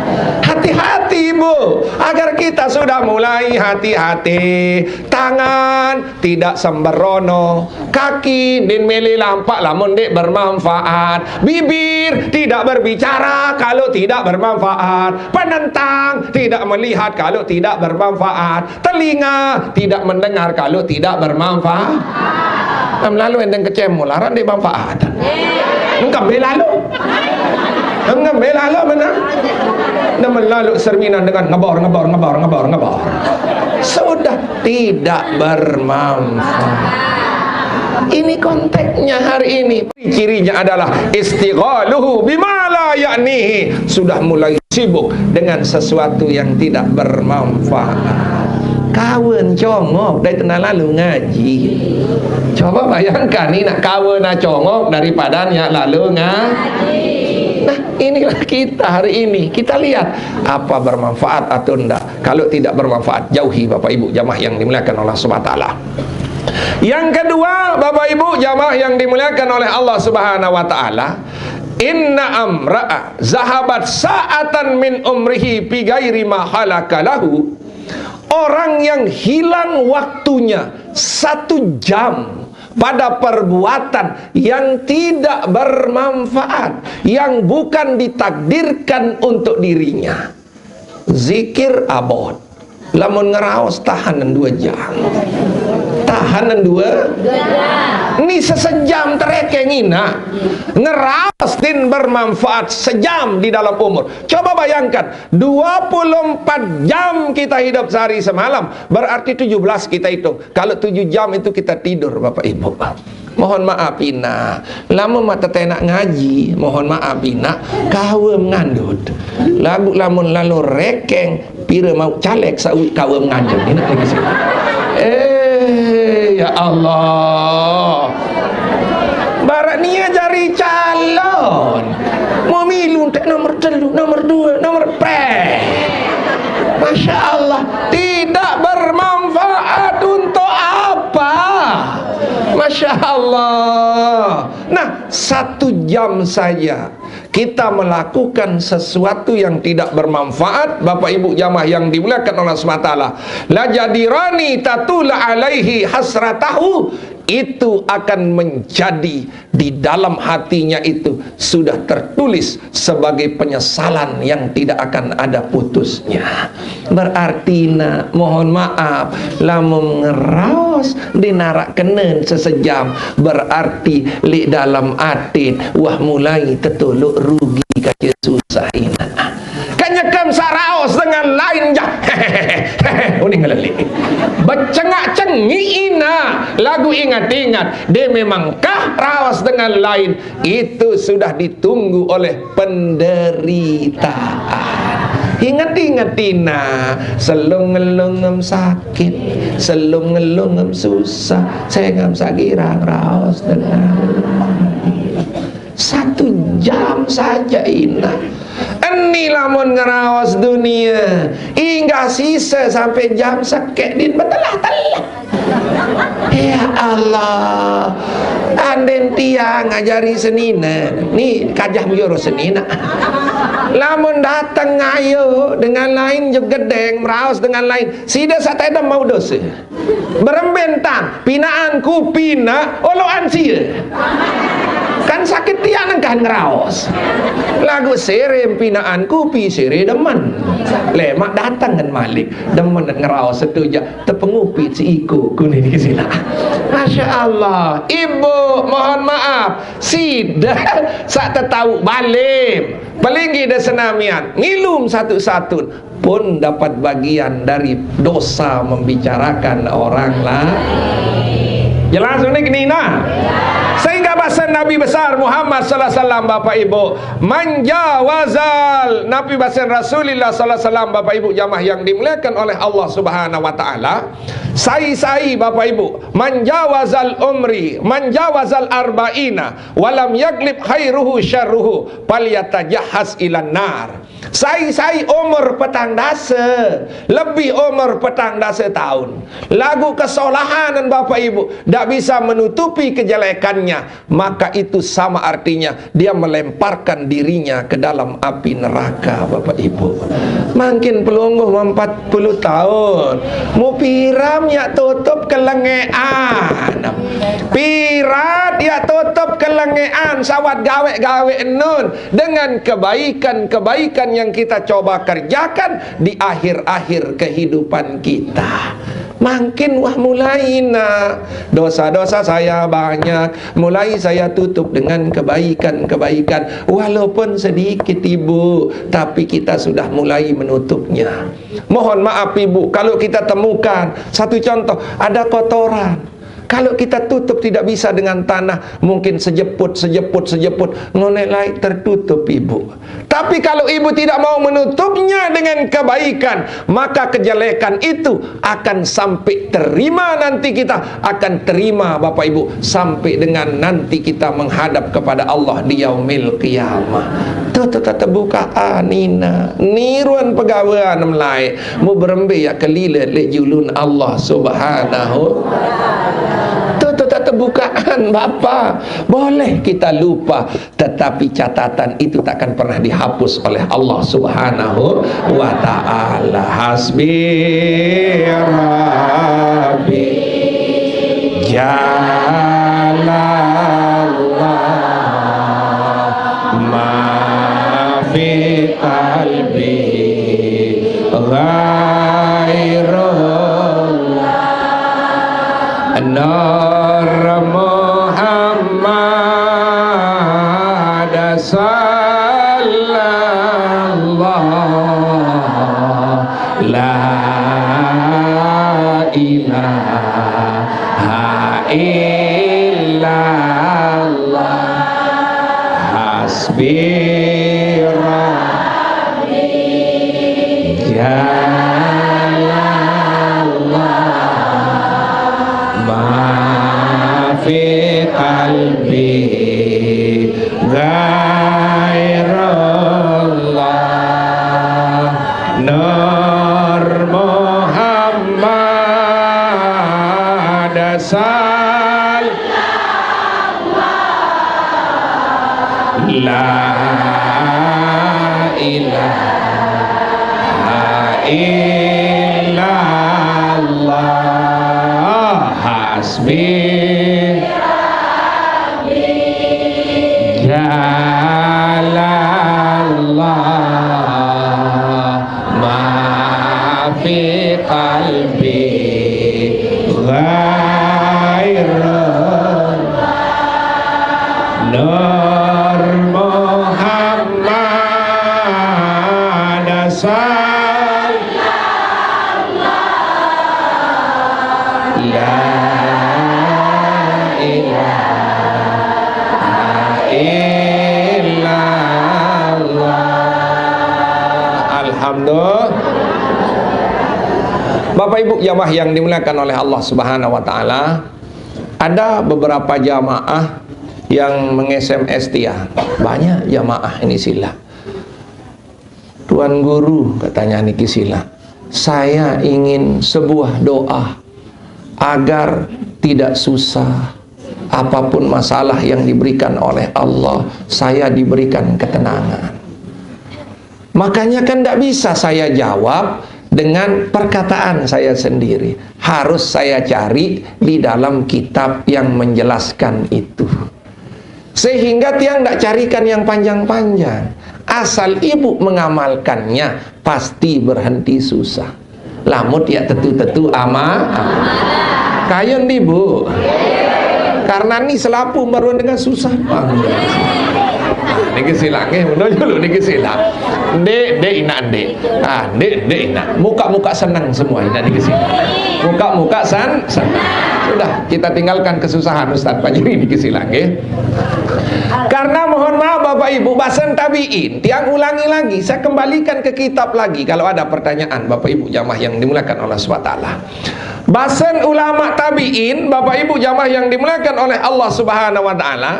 Hati-hati ibu, agar kita sudah mulai hati-hati. Tangan tidak sembrono, kaki din meli lampak lamun dek bermanfaat, bibir tidak berbicara kalau tidak bermanfaat, penentang tidak melihat kalau tidak bermanfaat, telinga tidak mendengar kalau tidak bermanfaat. Lalu endeng kecemul laran dia manfaat. Engkau belalu. Engkau belalu mana? Dan melalu cerminan dengan ngebor. Sudah tidak bermanfaat. Ini konteksnya hari ini. Cirinya adalah istighaluhu bima la ya'nihi. Sudah mulai sibuk dengan sesuatu yang tidak bermanfaat. Kawan congok dari tenang lalu ngaji. Coba bayangkan ni nak kawan nak congok daripada yang lalu ngaji. Nah, inilah kita hari ini. Kita lihat apa bermanfaat atau tidak. Kalau tidak bermanfaat, jauhi Bapak Ibu jamaah yang dimuliakan Allah Subhanahu wa taala. Yang kedua, Bapak Ibu jamaah yang dimuliakan oleh Allah Subhanahu wa taala, inna amra'a zahabat sa'atan min umrihi bi ghairi ma halaka lahu. Orang yang hilang waktunya 1 jam pada perbuatan yang tidak bermanfaat, yang bukan ditakdirkan untuk dirinya. Zikir abot, lamun ngeraos tahanan 2 jam. Tahanan 2 jam. Ini sesejam terekeng ina. Ngeraos din bermanfaat sejam di dalam umur. Coba bayangkan 24 jam kita hidup sehari semalam, berarti 17 kita hitung. Kalau 7 jam itu kita tidur Bapak Ibu. Mohon maaf ina, lama mata tenak ngaji, mohon maaf ina, kawem ngandut. Lagu lamun lalu rekeng pira mau caleg sawi kawem ngandut. Ina lagi sih. Ya Allah. Barat ni cari calon. Memilu tak nomor 1, nomor 2, nomor 4. Masya Allah, tidak bermanfaat untuk apa? Masya Allah. Nah, 1 jam saja kita melakukan sesuatu yang tidak bermanfaat, Bapak Ibu jamaah yang dimuliakan Allah SWT, la jadirani tatula alaihi hasratahu, itu akan menjadi di dalam hatinya itu sudah tertulis sebagai penyesalan yang tidak akan ada putusnya. Berarti nak mohon maaf lamun ngeraos dinarak kenen sesejam, berarti li dalam atit wah mulai tetuluk rugi kaca susah ina. Kanyakam saraos dengan lain jah. Uning ngeleli. Becengak-cengi ina lagu ingat-ingat. Dia memangkah raos dengan lain. Itu sudah ditunggu oleh penderitaan. Ingat-ingat Tina, selung-ngelungem sakit, selung-ngelungem susah, saya ngam sagirang raos dengan 1 jam saja Ina. Ini lamun ngeraos dunia hingga sisa sampai jam sekek din betelah-telah. Ya Allah, anden tiang ngajari senina, ni kajah bujur senina. Lamun datang ngayo dengan lain juga gedeng meraos dengan lain, sida sateda mau dosa. Berembentang pinaan ku pina oloan sia. Kan sakit tiang kan ngeraos. Lagu serem pinaan kupi sere demen. Lemak datang kan Malik demen ngeraos setuja tepengupit si iku kuning di sini. Masya Allah. Ibu mohon maaf, sida sak tahu balim pelinggi dan senamian ngilum satu-satu pun dapat bagian dari dosa membicarakan orang lain. Jelas ini Nina. Sehingga bahasa Nabi besar Muhammad sallallahu alaihi wasallam Bapak Ibu, manjawazal Nabi bahasa Rasulullah sallallahu alaihi wasallam Bapak Ibu jamaah yang dimuliakan oleh Allah Subhanahu wa taala. Sai Bapak Ibu, manjawazal umri, manjawazal arba'ina walam yaglib khairuhu syarruhu falyatajahhaz ilan nar. Sai umur petang dasa, lebih umur petang dasa tahun. Lagu kesolahanan Bapak Ibu tak bisa menutupi kejelekannya, maka itu sama artinya dia melemparkan dirinya ke dalam api neraka Bapak Ibu. Makin pelungguh 40 tahun, mu piram ya tutup kelengean, pirat ya tutup kelengean, sawat gawe nun dengan kebaikan yang kita coba kerjakan di akhir-akhir kehidupan kita. Makin wah mulai dosa-dosa saya banyak, mulai saya tutup dengan kebaikan-kebaikan walaupun sedikit Ibu, tapi kita sudah mulai menutupnya. Mohon maaf Ibu, kalau kita temukan satu contoh, ada kotoran, kalau kita tutup tidak bisa dengan tanah, mungkin sejeput ngonelai tertutup Ibu. Tapi kalau Ibu tidak mau menutupnya dengan kebaikan, maka kejelekan itu akan sampai terima, nanti kita akan terima Bapak Ibu sampai dengan nanti kita menghadap kepada Allah di yaumil qiyamah. Terbukaan Nina niruan pegawaian mulai mu berembe ya kelilet le julun Allah Subhanahu terbukaan Bapak. Boleh kita lupa, tetapi catatan itu takkan pernah dihapus oleh Allah Subhanahu wa ta'ala. Hasbi Rabbi Jalallah ma fi qalbi ghairullah Muhammad sallallahu la ilaha illallah hasbi rabbi jalallah ma fi qalbi ghairullah Nur Muhammad sallallahu la ilaha illallah hasbi jalallah ma fi qalbi ghairullah Nur Muhammad sallallahu la ilaha illallah. Alhamdulillah. Bapak Ibu jamaah yang dimuliakan oleh Allah Subhanahu wa taala, ada beberapa jamaah yang meng-SMS dia. Banyak jamaah ini sila. Tuan Guru, katanya niki sila, saya ingin sebuah doa agar tidak susah. Apapun masalah yang diberikan oleh Allah, saya diberikan ketenangan. Makanya kan tidak bisa saya jawab dengan perkataan saya sendiri. Harus saya cari di dalam kitab yang menjelaskan itu. Sehingga tiang tidak carikan yang panjang-panjang. Asal ibu mengamalkannya, pasti berhenti susah. Lamut ya tetu-tetu ama. Kayon di bu. Karena ini selapu baru dengan susah banget. Niki silang menuju lu niki silang. Dek ina dek. Dek ina. Muka-muka senang semua ina niki silang. Muka-muka senang. Sudah, kita tinggalkan kesusahan Ustaz Panjiri niki silang Karena mohon maaf Bapak Ibu, bahasan tabi'in tiang ulangi lagi, saya kembalikan ke kitab lagi kalau ada pertanyaan Bapak Ibu jamaah yang dimuliakan Allah SWT. Bahasan ulama tabi'in Bapak Ibu jamaah yang dimuliakan oleh Allah Subhanahu wa taala,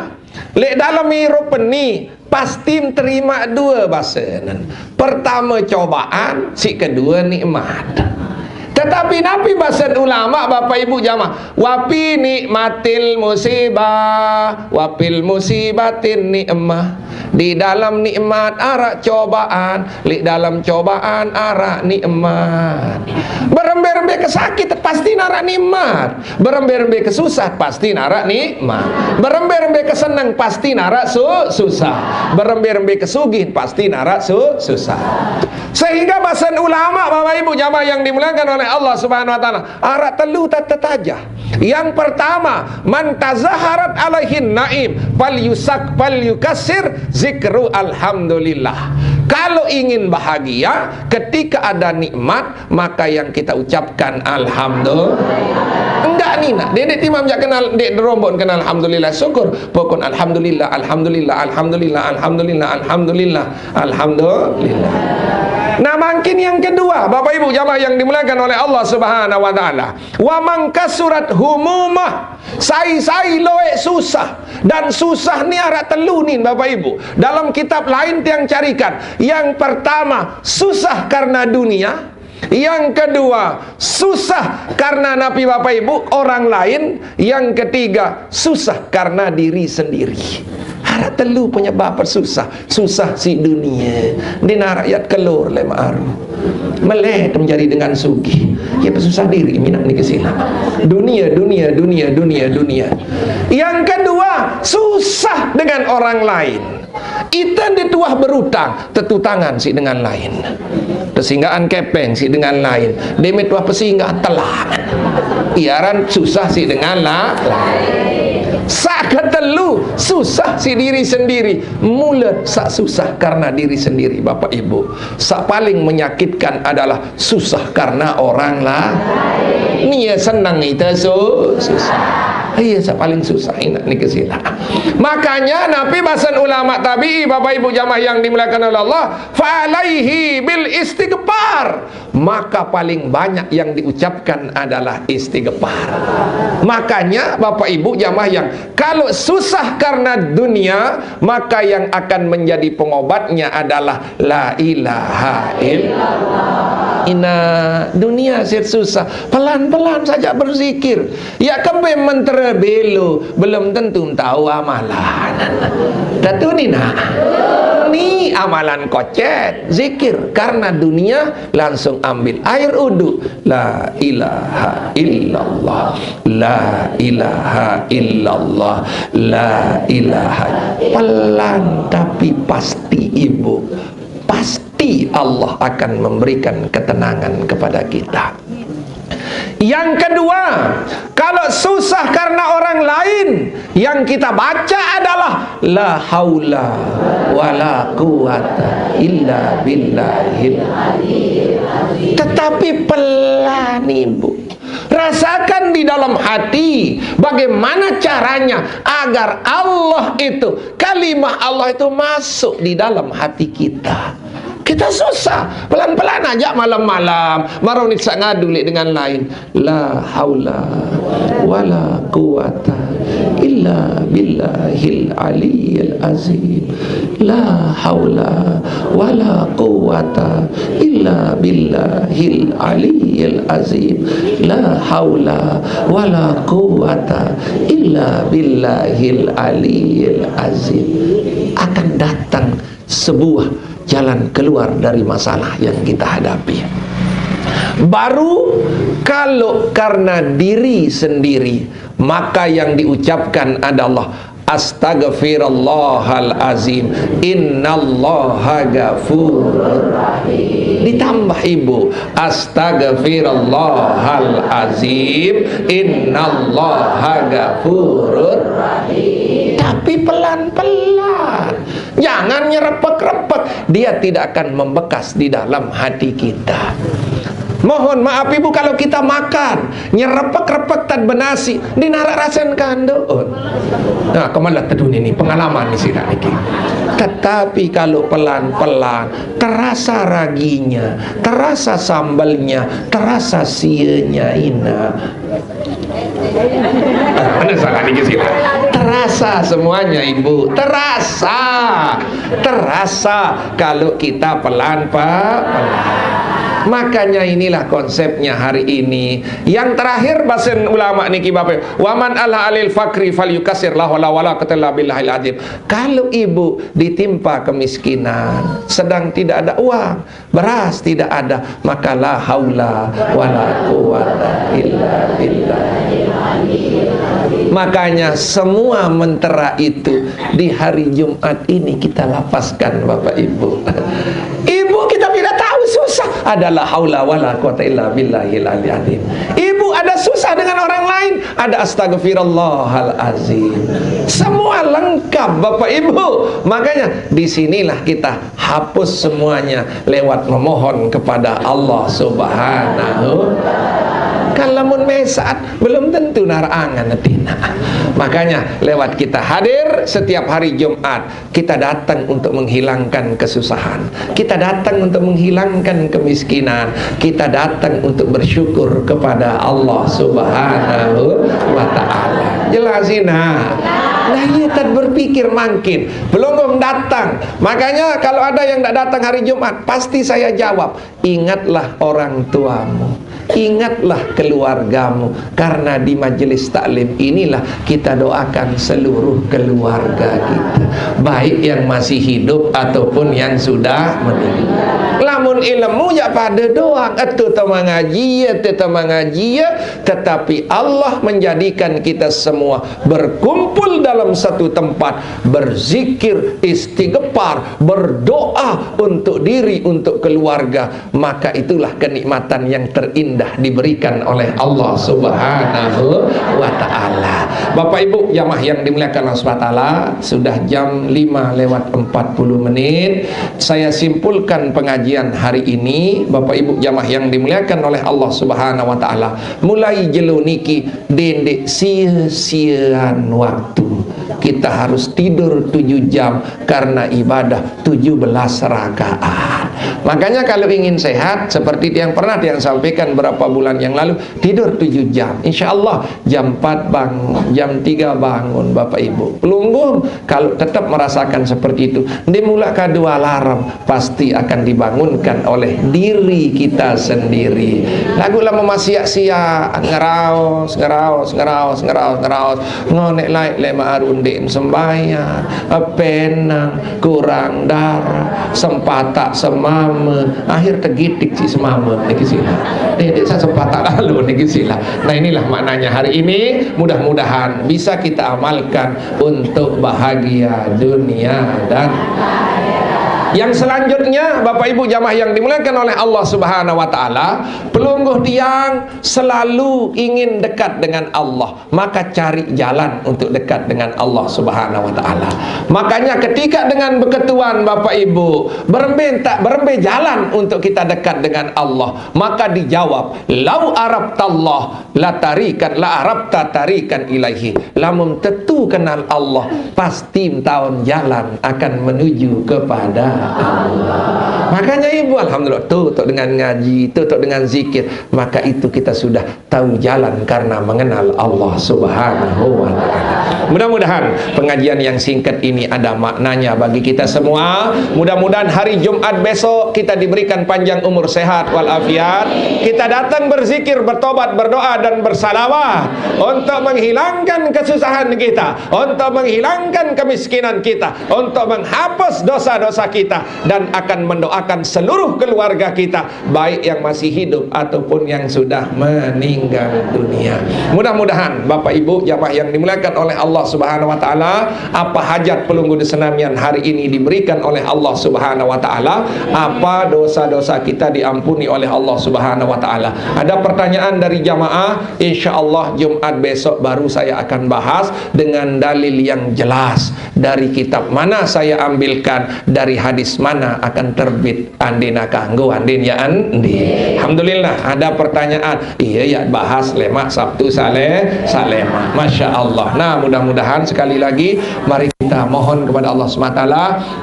lek dalam hirup ni pasti terima dua bahasan. Pertama cobaan, si kedua nikmat. Tetapi nabi bahasan ulama Bapak Ibu jamaah, wapi nikmatil musibah, wapil musibatin nikmah. Di dalam nikmat arak cobaan, di dalam cobaan arak nikmat. Berembe-rembe kesakit pasti narak nikmat. Berembe-rembe kesusah pasti narak nikmat. Berembe-rembe kesenang pasti narak susah. Berembe-rembe kesugih pasti narak susah. Sehingga bahasan ulama Bapak Ibu jamaah yang dimuliakan oleh Allah Subhanahu wa taala, arak telu tatajah. Yang pertama, man tazaharat alaihin naim fal yukasir zikru alhamdulillah. Kalau ingin bahagia ketika ada nikmat, maka yang kita ucapkan alhamdulillah. Enggak nina, dedek timam jak kenal, dek derombon kenal alhamdulillah syukur. Pokon alhamdulillah, alhamdulillah, alhamdulillah, alhamdulillah, alhamdulillah, alhamdulillah. Nah, makin yang kedua, Bapak Ibu jamaah yang dimuliakan oleh Allah Subhanahu wa taala, wa man kasurat humumah, sai loe susah. Dan susah ni arak telu ni Bapak Ibu. Dalam kitab lain tiang carikan. Yang pertama, susah karena dunia. Yang kedua, susah karena nabi Bapak Ibu orang lain. Yang ketiga, susah karena diri sendiri. Harap telu penyebab susah. Susah si dunia. Dina rakyat kelur lemaru. Meleh menjadi dengan sugi. Ya pesusah diri minat ni kesilah. Dunia. Yang kedua, susah dengan orang lain. Ita dituah berutang, tetu tangan si dengan lain. Pesinggaan kepeng si dengan lain. Demet tuah pesingga telah. Iaran susah si dengan lain. Sak ketelu susah si diri sendiri. Mula sak susah karena diri sendiri Bapak Ibu. Sak paling menyakitkan adalah susah karena orang lain. Ni senang kita susah. Iya, paling susah ini kesila. Makanya Nabi bahasan ulama tabi'i Bapak Ibu jamaah yang dimuliakan oleh Allah, fa'alaihi bil istighfar. Maka paling banyak yang diucapkan adalah istighfar. Makanya Bapak Ibu jamaah yang kalau susah karena dunia, maka yang akan menjadi pengobatnya adalah la ilaha illallah. Ina dunia sit susah, pelan-pelan saja berzikir. Ya kebe mentera belo, belum tentu tahu amalan. Tentu ni nak. Ni amalan kocet, zikir. Karena dunia langsung ambil air udu. La ilaha illallah, la ilaha illallah, la ilaha. Pelan tapi pasti ibu, pasti Allah akan memberikan ketenangan kepada kita. Yang kedua, kalau susah karena orang lain, yang kita baca adalah la haula wala quwata illa billahil. Tetapi pelan ibu, rasakan di dalam hati bagaimana caranya agar Allah itu, kalimah Allah itu masuk di dalam hati kita. Kita susah, pelan-pelan aja malam-malam baru niksa ngadu dengan lain. La haula wala quwata illa billahil aliyyil azim. La haula wala quwata illa billahil aliyyil azim. La haula wala quwata illa billahil aliyyil azim. Akan datang sebuah jalan keluar dari masalah yang kita hadapi. Baru kalau karena diri sendiri, maka yang diucapkan adalah Astaghfirullahal azim, innallaha ghafurur rahim. Ditambah ibu, Astaghfirullahal azim, innallaha ghafurur rahim. Tapi pelan-pelan, jangan nyerepek-repek. Dia tidak akan membekas di dalam hati kita. Mohon maaf ibu kalau kita makan nyerepek-repek tad benasi dinarak rasen kandoon. Nah, kemana tedun ini pengalaman di sini niki. Tetapi kalau pelan-pelan terasa raginya, terasa sambalnya, terasa sienya ina. Ada salah niki sini. Terasa semuanya ibu, terasa kalau kita pelan-pelan. Makanya inilah konsepnya hari ini. Yang terakhir bahasan ulama niki bapak, waman ala alil fakri fal yukasir la wala qatalla billahil azim. Kalau ibu ditimpa kemiskinan, sedang tidak ada uang, beras tidak ada, maka la haula wala quwata illa billah. Makanya semua mentera itu di hari Jumat ini kita lapaskan bapak ibu. Ibu kita tidak tahu susah adalah haula wala quwata illa billahil azim. Ibu ada susah dengan orang lain, ada astagfirullahal azim. Semua lengkap bapak ibu. Makanya disinilah kita hapus semuanya lewat memohon kepada Allah Subhanahu. Kalau mun mesat belum tentu narangan tina. Makanya lewat kita hadir setiap hari Jumat, kita datang untuk menghilangkan kesusahan, kita datang untuk menghilangkan kemiskinan, kita datang untuk bersyukur kepada Allah Subhanahu wa ta'ala. Jelasin nah. Nah iya tak berpikir makin belum datang. Makanya kalau ada yang tidak datang hari Jumat, pasti saya jawab, ingatlah orang tuamu, ingatlah keluargamu, karena di majelis taklim inilah kita doakan seluruh keluarga kita, baik yang masih hidup ataupun yang sudah meninggal. Lamun ilmu ya pada doang atau mengaji, tetapi Allah menjadikan kita semua berkumpul dalam satu tempat, berzikir, istighfar, berdoa untuk diri, untuk keluarga. Maka itulah kenikmatan yang terindah diberikan oleh Allah Subhanahu wa ta'ala. Bapak ibu jamaah yang dimuliakan Allah Subhanahu wa ta'ala, sudah jam 5:40. Saya simpulkan pengajian hari ini bapak ibu jamaah yang dimuliakan oleh Allah Subhanahu wa ta'ala. Mulai jelo niki dendek sia-siaan waktu. Kita harus tidur 7 jam karena ibadah 17 rakaat. Makanya kalau ingin sehat seperti yang pernah yang sampaikan berapa bulan yang lalu, tidur 7 jam. Insya Allah jam 4 bangun, jam 3 bangun bapak ibu. Pelunggung kalau tetap merasakan seperti itu, dimulai kedua alarm pasti akan dibangunkan oleh diri kita sendiri. Lagu lama masih sia ngeraos ngonek laik lema arundin sembahyang penang kurang darah sempata semama akhir tegitik si semama niki sila dedek saya sempata lalu niki sila. Nah inilah maknanya hari ini, mudah-mudahan bisa kita amalkan untuk bahagia dunia dan Yang selanjutnya Bapak Ibu jamaah yang dimuliakan oleh Allah Subhanahu wa taala, pelungguh tiang selalu ingin dekat dengan Allah, maka cari jalan untuk dekat dengan Allah Subhanahu wa taala. Makanya ketika dengan beketuan Bapak Ibu berembe jalan untuk kita dekat dengan Allah, maka dijawab, lau arabtallah la arabta tarikan ilaihi. Lamun tentu kenal Allah, pasti tahun jalan akan menuju kepada Makanya ibu, alhamdulillah, tutup dengan ngaji, tutup dengan zikir, maka itu kita sudah tahu jalan karena mengenal Allah Subhanahu wa ta'ala. Mudah-mudahan pengajian yang singkat ini ada maknanya bagi kita semua. Mudah-mudahan hari Jumat besok kita diberikan panjang umur, sehat walafiat. Kita datang berzikir, bertobat, berdoa dan bersalawat untuk menghilangkan kesusahan kita, untuk menghilangkan kemiskinan kita, untuk menghapus dosa-dosa kita, dan akan mendoakan seluruh keluarga kita, baik yang masih hidup ataupun yang sudah meninggal dunia. Mudah-mudahan Bapak Ibu jamaah yang dimuliakan oleh Allah Subhanahu wa ta'ala, apa hajat pelunggu Senamian hari ini diberikan oleh Allah Subhanahu wa ta'ala, apa dosa-dosa kita diampuni oleh Allah Subhanahu wa ta'ala. Ada pertanyaan dari jamaah, insyaallah Jumat besok baru saya akan bahas dengan dalil yang jelas. Dari kitab mana saya ambilkan, dari hadis mana akan terbit andina kanggo andin ya andi. Alhamdulillah ada pertanyaan. Iya ya, bahas lemak Sabtu Salemah. Masya Allah. Nah, mudah-mudahan sekali lagi mari kita mohon kepada Allah SWT,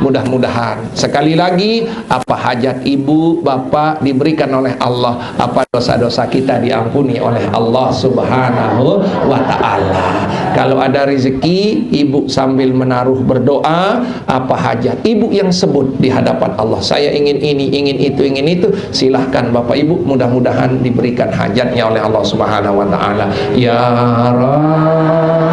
mudah-mudahan sekali lagi apa hajat ibu bapak diberikan oleh Allah, apa dosa-dosa kita diampuni oleh Allah Subhanahu wa ta'ala. Kalau ada rezeki, ibu sambil menaruh berdoa, apa hajat ibu yang sebut di hadapan Allah, saya ingin ini, ingin itu, silahkan Bapak Ibu, mudah-mudahan diberikan hajatnya oleh Allah Subhanahu wa ta'ala. Ya Rabb.